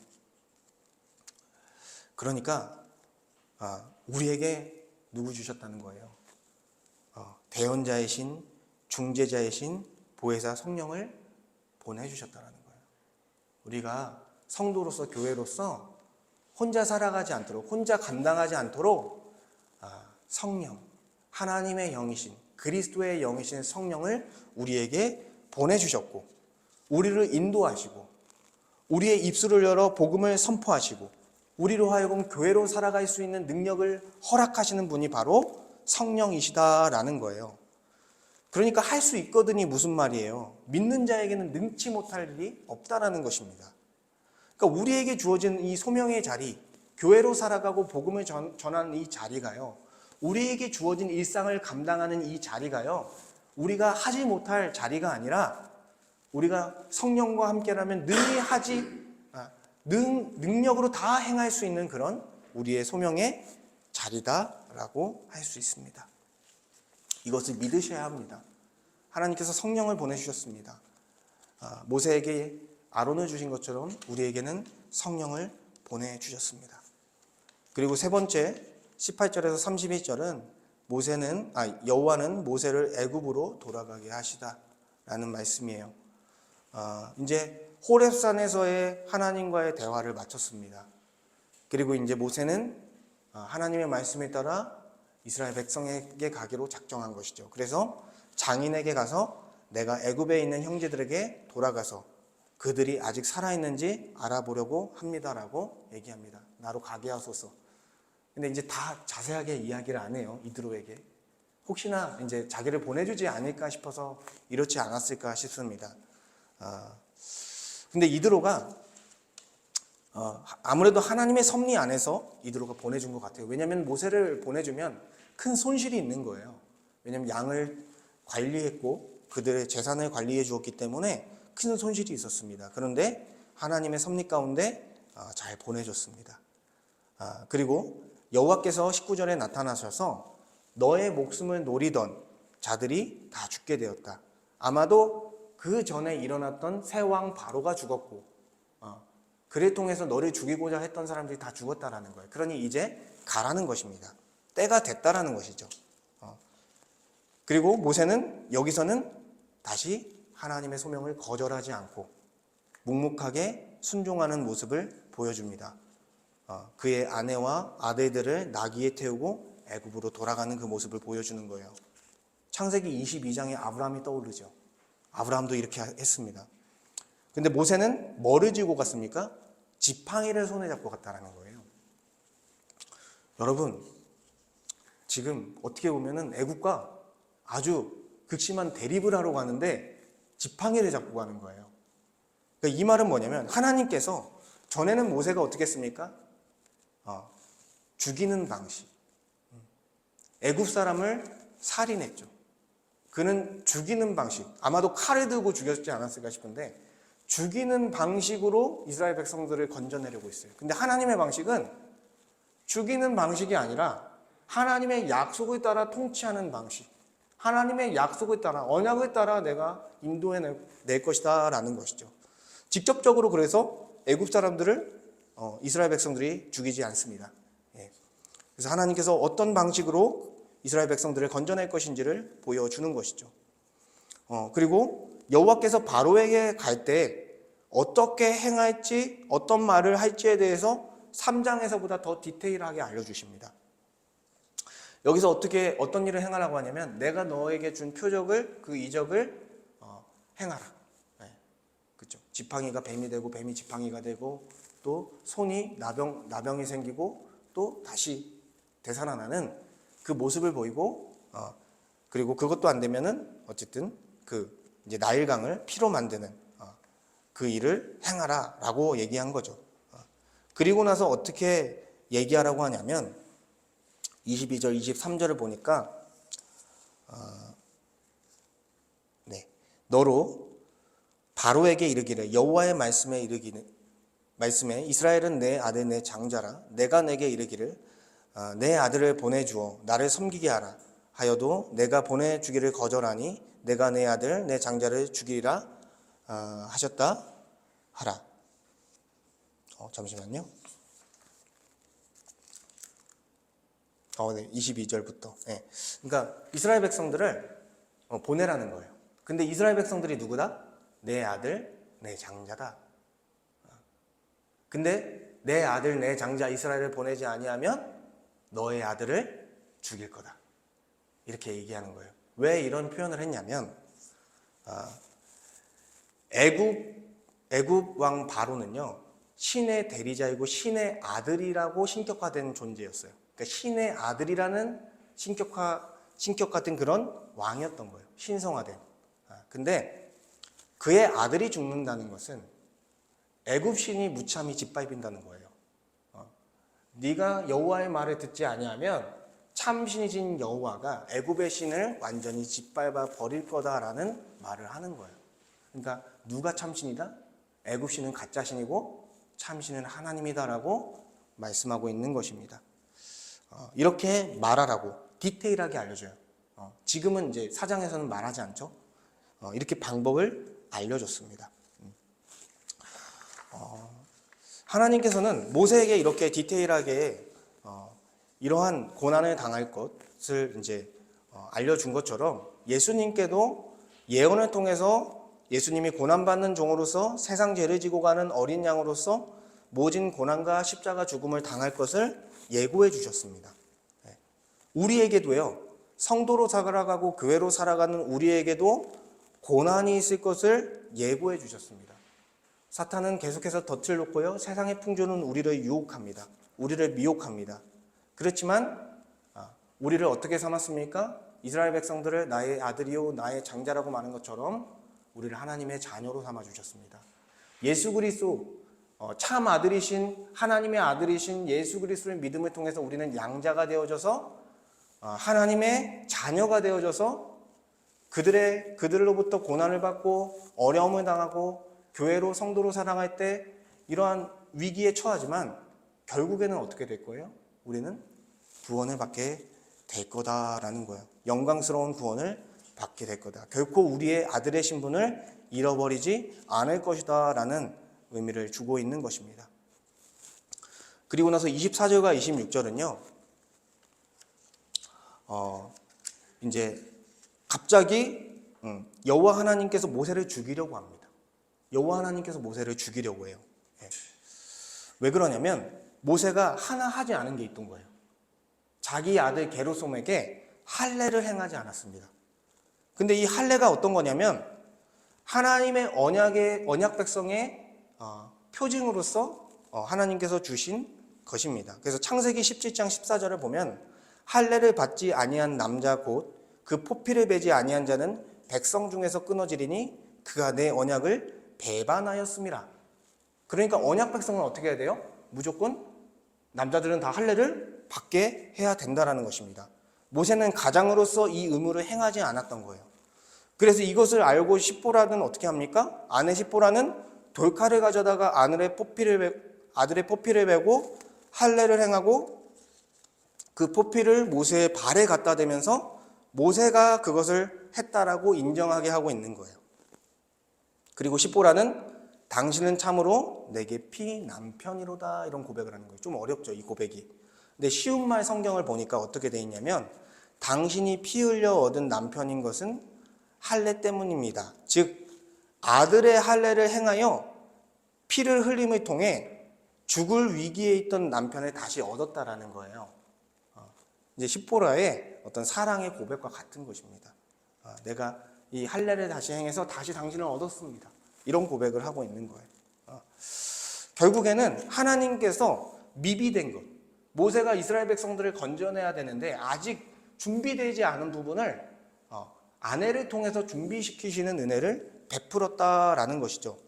그러니까 우리에게 누구 주셨다는 거예요? 대언자이신 중재자이신 보혜사 성령을 보내주셨다는 거예요. 우리가 성도로서 교회로서 혼자 살아가지 않도록, 혼자 감당하지 않도록 성령, 하나님의 영이신 그리스도의 영이신 성령을 우리에게 보내주셨고 우리를 인도하시고 우리의 입술을 열어 복음을 선포하시고 우리로 하여금 교회로 살아갈 수 있는 능력을 허락하시는 분이 바로 성령이시다라는 거예요. 그러니까 할 수 있거든이 무슨 말이에요? 믿는 자에게는 능치 못할 일이 없다라는 것입니다. 그러니까 우리에게 주어진 이 소명의 자리, 교회로 살아가고 복음을 전하는 이 자리가요, 우리에게 주어진 일상을 감당하는 이 자리가요, 우리가 하지 못할 자리가 아니라 우리가 성령과 함께라면 능력으로 다 행할 수 있는 그런 우리의 소명의 자리다라고 할 수 있습니다. 이것을 믿으셔야 합니다. 하나님께서 성령을 보내주셨습니다. 모세에게 아론을 주신 것처럼 우리에게는 성령을 보내주셨습니다. 그리고 세 번째 18절에서 31절은 여호와는 모세를 애굽으로 돌아가게 하시다라는 말씀이에요. 이제 호렙산에서의 하나님과의 대화를 마쳤습니다. 그리고 이제 모세는 하나님의 말씀에 따라 이스라엘 백성에게 가기로 작정한 것이죠. 그래서 장인에게 가서 내가 애굽에 있는 형제들에게 돌아가서 그들이 아직 살아있는지 알아보려고 합니다라고 얘기합니다. 나로 가게 하소서. 근데 이제 다 자세하게 이야기를 안 해요. 이드로에게. 혹시나 이제 자기를 보내주지 않을까 싶어서 이렇지 않았을까 싶습니다. 근데 이드로가 아무래도 하나님의 섭리 안에서 이드로가 보내준 것 같아요. 왜냐하면 모세를 보내주면 큰 손실이 있는 거예요. 왜냐하면 양을 관리했고 그들의 재산을 관리해 주었기 때문에 큰 손실이 있었습니다. 그런데 하나님의 섭리 가운데 잘 보내줬습니다. 그리고 여호와께서 19절에 나타나셔서 너의 목숨을 노리던 자들이 다 죽게 되었다. 아마도 그 전에 일어났던 새 왕 바로가 죽었고 그를 통해서 너를 죽이고자 했던 사람들이 다 죽었다라는 거예요. 그러니 이제 가라는 것입니다. 때가 됐다라는 것이죠. 그리고 모세는 여기서는 다시 하나님의 소명을 거절하지 않고 묵묵하게 순종하는 모습을 보여줍니다. 그의 아내와 아들들을 나귀에 태우고 애굽으로 돌아가는 그 모습을 보여주는 거예요. 창세기 22장에 아브라함이 떠오르죠. 아브라함도 이렇게 했습니다. 근데 모세는 뭐를 쥐고 갔습니까? 지팡이를 손에 잡고 갔다는 거예요. 여러분, 지금 어떻게 보면은 애굽과 아주 극심한 대립을 하러 가는데 지팡이를 잡고 가는 거예요. 그러니까 이 말은 뭐냐면 하나님께서 전에는 모세가 어떻게 했습니까? 죽이는 방식. 애굽 사람을 살인했죠. 그는 죽이는 방식, 아마도 칼을 들고 죽였지 않았을까 싶은데 죽이는 방식으로 이스라엘 백성들을 건져내려고 했어요. 근데 하나님의 방식은 죽이는 방식이 아니라 하나님의 약속을 따라 통치하는 방식, 하나님의 약속을 따라, 언약을 따라 내가 인도해 낼 것이다 라는 것이죠. 직접적으로 그래서 애굽 사람들을 이스라엘 백성들이 죽이지 않습니다. 그래서 하나님께서 어떤 방식으로 이스라엘 백성들을 건져낼 것인지를 보여주는 것이죠. 그리고 여호와께서 바로에게 갈 때 어떻게 행할지, 어떤 말을 할지에 대해서 3장에서보다 더 디테일하게 알려주십니다. 여기서 어떤 일을 행하라고 하냐면 내가 너에게 준 표적을, 그 이적을 행하라. 그렇죠. 지팡이가 뱀이 되고 뱀이 지팡이가 되고 또 손이 나병이 생기고 또 다시 되살아나는 그 모습을 보이고 그리고 그것도 안 되면은 어쨌든 그 이제 나일강을 피로 만드는 그 일을 행하라라고 얘기한 거죠. 그리고 나서 어떻게 얘기하라고 하냐면 22절, 23절을 보니까 너로 바로에게 이르기를 여호와의 말씀에 이스라엘은 내 아들 내 장자라 내가 내게 이르기를 내 아들을 보내주어 나를 섬기게 하라 하여도 내가 보내주기를 거절하니 내가 내 아들 내 장자를 죽이리라 하셨다 하라. 잠시만요. 22절부터. 그러니까 이스라엘 백성들을 보내라는 거예요. 근데 이스라엘 백성들이 누구다? 내 아들, 내 장자다. 근데 내 아들, 내 장자 이스라엘을 보내지 아니하면 너의 아들을 죽일 거다. 이렇게 얘기하는 거예요. 왜 이런 표현을 했냐면 애굽 왕 바로는요 신의 대리자이고 신의 아들이라고 신격화된 존재였어요. 그러니까 신의 아들이라는 신격 같은 그런 왕이었던 거예요. 신성화된. 근데 그의 아들이 죽는다는 것은 애굽 신이 무참히 짓밟힌다는 거예요. 네가 여호와의 말을 듣지 아니하면 참신이신 여호와가 애굽의 신을 완전히 짓밟아 버릴 거다라는 말을 하는 거예요. 그러니까 누가 참신이다? 애굽 신은 가짜 신이고 참신은 하나님이다라고 말씀하고 있는 것입니다. 이렇게 말하라고 디테일하게 알려줘요. 지금은 이제 사장에서는 말하지 않죠. 이렇게 방법을 알려줬습니다. 하나님께서는 모세에게 이렇게 디테일하게 이러한 고난을 당할 것을 이제 알려준 것처럼 예수님께도 예언을 통해서 예수님이 고난받는 종으로서 세상 죄를 지고 가는 어린 양으로서 모진 고난과 십자가 죽음을 당할 것을 예고해 주셨습니다. 우리에게도요, 성도로 살아가고 교회로 살아가는 우리에게도 고난이 있을 것을 예고해 주셨습니다. 사탄은 계속해서 덫을 놓고요, 세상의 풍조는 우리를 유혹합니다. 우리를 미혹합니다. 그렇지만 우리를 어떻게 삼았습니까? 이스라엘 백성들을 나의 아들이요 나의 장자라고 말한 것처럼 우리를 하나님의 자녀로 삼아 주셨습니다. 예수 그리스도, 참 아들이신 하나님의 아들이신 예수 그리스도의 믿음을 통해서 우리는 양자가 되어져서 하나님의 자녀가 되어져서 그들로부터 고난을 받고 어려움을 당하고 교회로 성도로 살아갈 때 이러한 위기에 처하지만 결국에는 어떻게 될 거예요? 우리는 구원을 받게 될 거다라는 거예요. 영광스러운 구원을 받게 될 거다. 결코 우리의 아들의 신분을 잃어버리지 않을 것이다 라는 의미를 주고 있는 것입니다. 그리고 나서 24절과 26절은요, 이제 갑자기 여호와 하나님께서 모세를 죽이려고 합니다. 여호와 하나님께서 모세를 죽이려고 해요. 왜 그러냐면 모세가 하나 하지 않은 게 있던 거예요. 자기 아들 게르솜에게 할례를 행하지 않았습니다. 근데 이 할례가 어떤 거냐면 하나님의 언약 백성의 표징으로서 하나님께서 주신 것입니다. 그래서 창세기 17장 14절을 보면 할례를 받지 아니한 남자 곧 그 포피를 베지 아니한 자는 백성 중에서 끊어지리니 그가 내 언약을 배반하였음이라. 그러니까 언약 백성은 어떻게 해야 돼요? 무조건 남자들은 다 할례를 받게 해야 된다는 것입니다. 모세는 가장으로서 이 의무를 행하지 않았던 거예요. 그래서 이것을 알고 시보라는 어떻게 합니까? 아내 시보라는 돌칼을 가져다가 아들의 포피를 베고 할례를 행하고 그 포피를 모세의 발에 갖다 대면서 모세가 그것을 했다라고 인정하게 하고 있는 거예요. 그리고 시보라는 당신은 참으로 내게 피 남편이로다 이런 고백을 하는 거예요. 좀 어렵죠, 이 고백이. 근데 쉬운 말 성경을 보니까 어떻게 돼 있냐면 당신이 피 흘려 얻은 남편인 것은 할례 때문입니다. 즉 아들의 할례를 행하여 피를 흘림을 통해 죽을 위기에 있던 남편을 다시 얻었다라는 거예요. 이제 시보라의 어떤 사랑의 고백과 같은 것입니다. 내가 이 할례를 다시 행해서 다시 당신을 얻었습니다. 이런 고백을 하고 있는 거예요. 결국에는 하나님께서 미비된 것, 모세가 이스라엘 백성들을 건져내야 되는데 아직 준비되지 않은 부분을 아내를 통해서 준비시키시는 은혜를 베풀었다라는 것이죠.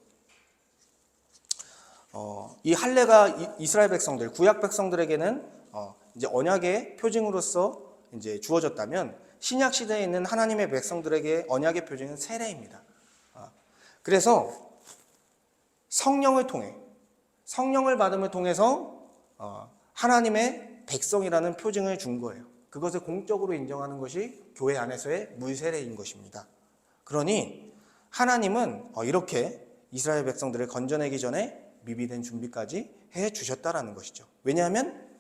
이 할례가 이스라엘 백성들, 구약 백성들에게는 이제 언약의 표징으로서 이제 주어졌다면 신약 시대에 있는 하나님의 백성들에게 언약의 표징은 세례입니다. 그래서 성령을 통해 성령을 받음을 통해서 하나님의 백성이라는 표징을 준 거예요. 그것을 공적으로 인정하는 것이 교회 안에서의 물세례인 것입니다. 그러니 하나님은 이렇게 이스라엘 백성들을 건져내기 전에 미비된 준비까지 해 주셨다라는 것이죠. 왜냐하면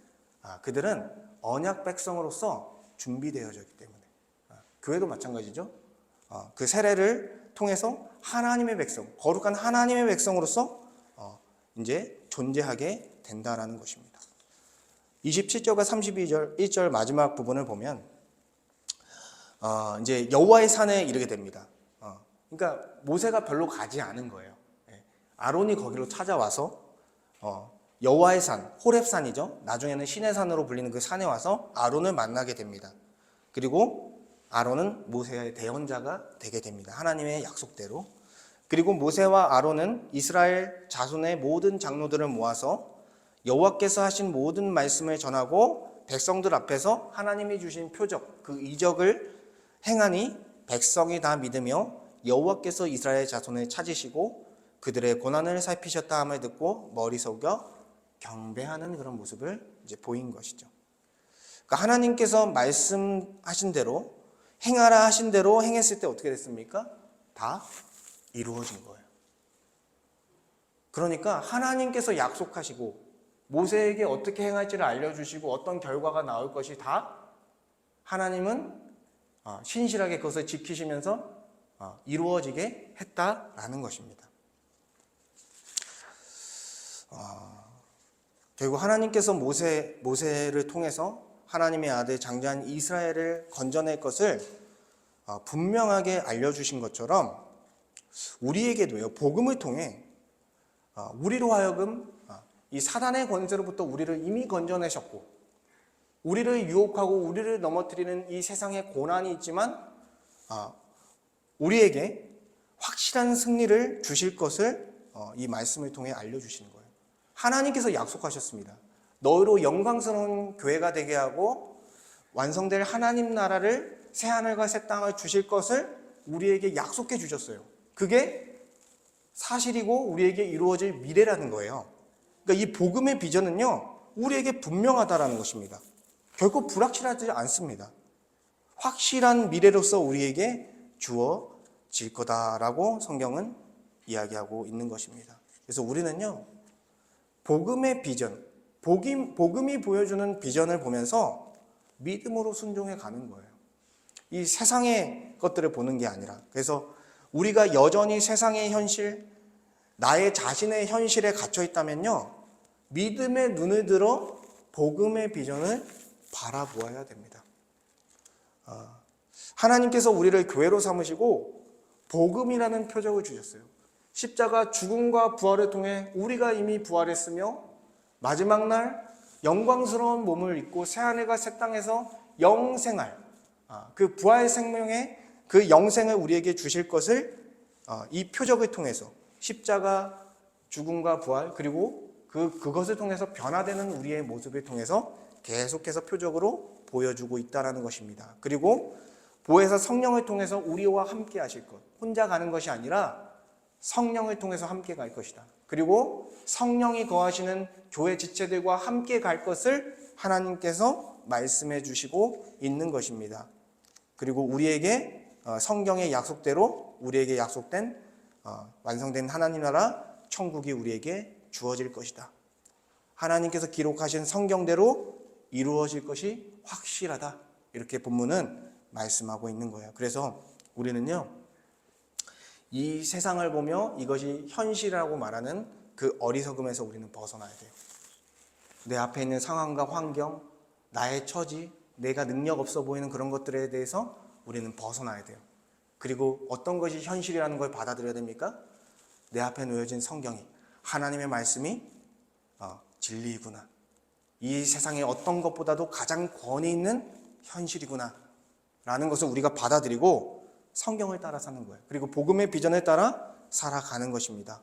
그들은 언약 백성으로서 준비되어졌기 때문에. 교회도 마찬가지죠. 그 세례를 통해서 하나님의 백성, 거룩한 하나님의 백성으로서 이제 존재하게 된다라는 것입니다. 27절과 32절, 1절 마지막 부분을 보면 이제 여호와의 산에 이르게 됩니다. 그러니까 모세가 별로 가지 않은 거예요. 아론이 거기로 찾아와서 여호와의 산, 호렙산이죠. 나중에는 신의 산으로 불리는 그 산에 와서 아론을 만나게 됩니다. 그리고 아론은 모세의 대언자가 되게 됩니다. 하나님의 약속대로. 그리고 모세와 아론은 이스라엘 자손의 모든 장로들을 모아서 여호와께서 하신 모든 말씀을 전하고 백성들 앞에서 하나님이 주신 표적, 그 이적을 행하니 백성이 다 믿으며 여호와께서 이스라엘 자손을 찾으시고 그들의 고난을 살피셨다 함을 듣고 머리 숙여 경배하는 그런 모습을 이제 보인 것이죠. 그러니까 하나님께서 말씀하신 대로 행하라 하신 대로 행했을 때 어떻게 됐습니까? 다 이루어진 거예요. 그러니까 하나님께서 약속하시고 모세에게 어떻게 행할지를 알려주시고 어떤 결과가 나올 것이 다 하나님은 신실하게 그것을 지키시면서 이루어지게 했다라는 것입니다. 결국 하나님께서 모세를 통해서 하나님의 아들 장자인 이스라엘을 건져낼 것을 분명하게 알려주신 것처럼 우리에게도요, 복음을 통해 우리로 하여금 이 사단의 권세로부터 우리를 이미 건져내셨고, 우리를 유혹하고 우리를 넘어뜨리는 이 세상의 고난이 있지만 우리에게 확실한 승리를 주실 것을 이 말씀을 통해 알려주시는 거예요. 하나님께서 약속하셨습니다. 너희로 영광스러운 교회가 되게 하고 완성될 하나님 나라를 새하늘과 새 땅을 주실 것을 우리에게 약속해 주셨어요. 그게 사실이고 우리에게 이루어질 미래라는 거예요. 그러니까 이 복음의 비전은요, 우리에게 분명하다라는 것입니다. 결코 불확실하지 않습니다. 확실한 미래로서 우리에게 주어질 거다라고 성경은 이야기하고 있는 것입니다. 그래서 우리는요, 복음의 비전, 복음이 보여주는 비전을 보면서 믿음으로 순종해 가는 거예요. 이 세상의 것들을 보는 게 아니라. 그래서 우리가 여전히 세상의 현실, 나의 자신의 현실에 갇혀 있다면요, 믿음의 눈을 들어 복음의 비전을 바라보아야 됩니다. 하나님께서 우리를 교회로 삼으시고 복음이라는 표적을 주셨어요. 십자가 죽음과 부활을 통해 우리가 이미 부활했으며 마지막 날 영광스러운 몸을 입고 새하늘과 새 땅에서 영생할, 그 부활 생명의 그 영생을 우리에게 주실 것을 이 표적을 통해서, 십자가 죽음과 부활, 그리고 그것을 통해서 변화되는 우리의 모습을 통해서 계속해서 표적으로 보여주고 있다는 것입니다. 그리고 보혜사 성령을 통해서 우리와 함께 하실 것, 혼자 가는 것이 아니라 성령을 통해서 함께 갈 것이다. 그리고 성령이 거하시는 교회 지체들과 함께 갈 것을 하나님께서 말씀해 주시고 있는 것입니다. 그리고 우리에게 성경의 약속대로 우리에게 약속된 완성된 하나님 나라 천국이 우리에게 주어질 것이다. 하나님께서 기록하신 성경대로 이루어질 것이 확실하다. 이렇게 본문은 말씀하고 있는 거예요. 그래서 우리는요, 이 세상을 보며 이것이 현실이라고 말하는 그 어리석음에서 우리는 벗어나야 돼요. 내 앞에 있는 상황과 환경, 나의 처지, 내가 능력 없어 보이는 그런 것들에 대해서 우리는 벗어나야 돼요. 그리고 어떤 것이 현실이라는 걸 받아들여야 됩니까? 내 앞에 놓여진 성경이, 하나님의 말씀이 진리이구나. 이 세상의 어떤 것보다도 가장 권위 있는 현실이구나 라는 것을 우리가 받아들이고 성경을 따라 사는 거예요. 그리고 복음의 비전을 따라 살아가는 것입니다.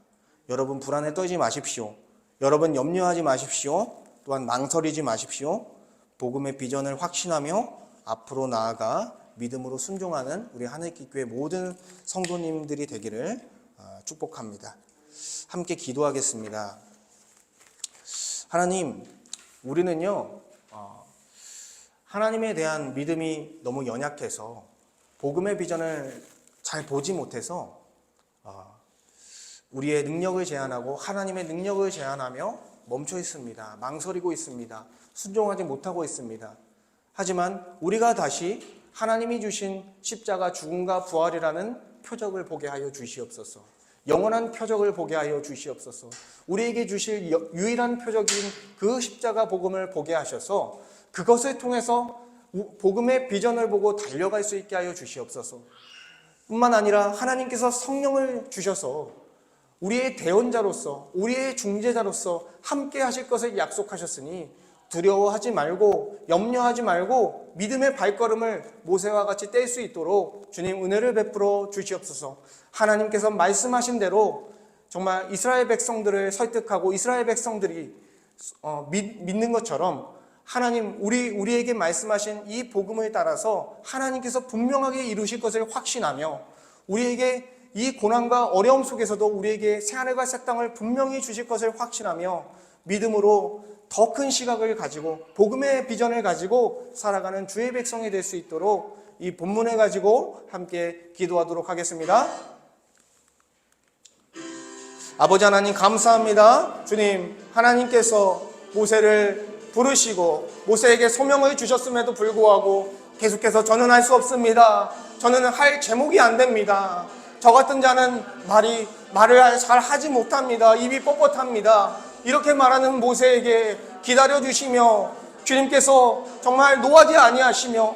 여러분 불안에 떨지 마십시오. 여러분 염려하지 마십시오. 또한 망설이지 마십시오. 복음의 비전을 확신하며 앞으로 나아가 믿음으로 순종하는 우리 하늘길교회 모든 성도님들이 되기를 축복합니다. 함께 기도하겠습니다. 하나님, 우리는요, 하나님에 대한 믿음이 너무 연약해서 복음의 비전을 잘 보지 못해서 우리의 능력을 제한하고 하나님의 능력을 제한하며 멈춰 있습니다. 망설이고 있습니다. 순종하지 못하고 있습니다. 하지만 우리가 다시 하나님이 주신 십자가 죽음과 부활이라는 표적을 보게 하여 주시옵소서. 영원한 표적을 보게 하여 주시옵소서. 우리에게 주실 유일한 표적인 그 십자가 복음을 보게 하셔서 그것을 통해서 복음의 비전을 보고 달려갈 수 있게 하여 주시옵소서. 뿐만 아니라 하나님께서 성령을 주셔서 우리의 대언자로서, 우리의 중재자로서 함께 하실 것을 약속하셨으니 두려워하지 말고 염려하지 말고 믿음의 발걸음을 모세와 같이 뗄 수 있도록 주님 은혜를 베풀어 주시옵소서. 하나님께서 말씀하신 대로 정말 이스라엘 백성들을 설득하고 이스라엘 백성들이 믿는 것처럼 하나님 우리에게 말씀하신 이 복음을 따라서 하나님께서 분명하게 이루실 것을 확신하며 우리에게 이 고난과 어려움 속에서도 우리에게 새하늘과 새 땅을 분명히 주실 것을 확신하며 믿음으로 더 큰 시각을 가지고 복음의 비전을 가지고 살아가는 주의 백성이 될 수 있도록 이 본문을 가지고 함께 기도하도록 하겠습니다. 아버지 하나님 감사합니다. 주님, 하나님께서 모세를 부르시고 모세에게 소명을 주셨음에도 불구하고 계속해서 저는 할 수 없습니다. 저는 할 제목이 안 됩니다. 저 같은 자는 말을 잘 하지 못합니다. 입이 뻣뻣합니다. 이렇게 말하는 모세에게 기다려주시며 주님께서 정말 노하지 아니하시며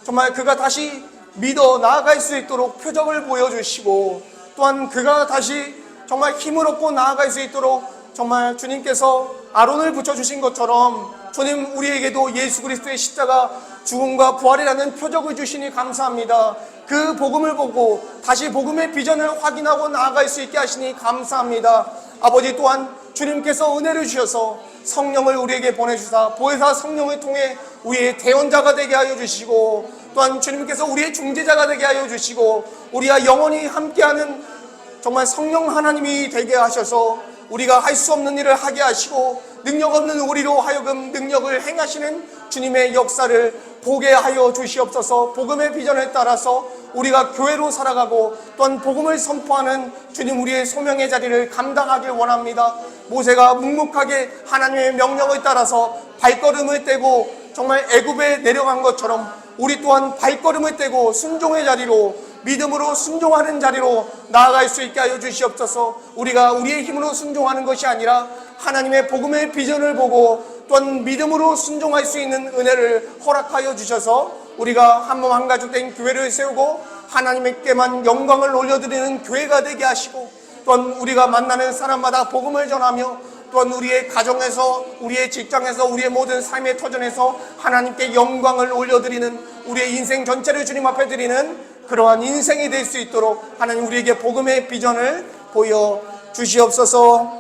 정말 그가 다시 믿어 나아갈 수 있도록 표적을 보여주시고 또한 그가 다시 정말 힘을 얻고 나아갈 수 있도록 정말 주님께서 아론을 붙여주신 것처럼 주님 우리에게도 예수 그리스도의 십자가 죽음과 부활이라는 표적을 주시니 감사합니다. 그 복음을 보고 다시 복음의 비전을 확인하고 나아갈 수 있게 하시니 감사합니다. 아버지, 또한 주님께서 은혜를 주셔서 성령을 우리에게 보내주사 보혜사 성령을 통해 우리의 대언자가 되게 하여 주시고, 또한 주님께서 우리의 중재자가 되게 하여 주시고, 우리와 영원히 함께하는 정말 성령 하나님이 되게 하셔서 우리가 할 수 없는 일을 하게 하시고 능력 없는 우리로 하여금 능력을 행하시는 주님의 역사를 보게 하여 주시옵소서. 복음의 비전에 따라서 우리가 교회로 살아가고 또한 복음을 선포하는 주님 우리의 소명의 자리를 감당하길 원합니다. 모세가 묵묵하게 하나님의 명령을 따라서 발걸음을 떼고 정말 애굽에 내려간 것처럼 우리 또한 발걸음을 떼고 순종의 자리로, 믿음으로 순종하는 자리로 나아갈 수 있게 하여 주시옵소서. 우리가 우리의 힘으로 순종하는 것이 아니라 하나님의 복음의 비전을 보고 또한 믿음으로 순종할 수 있는 은혜를 허락하여 주셔서 우리가 한 몸 한 가족 된 교회를 세우고 하나님께만 영광을 올려드리는 교회가 되게 하시고, 또한 우리가 만나는 사람마다 복음을 전하며 또한 우리의 가정에서, 우리의 직장에서, 우리의 모든 삶의 터전에서 하나님께 영광을 올려드리는 우리의 인생 전체를 주님 앞에 드리는 그러한 인생이 될 수 있도록 하나님 우리에게 복음의 비전을 보여 주시옵소서.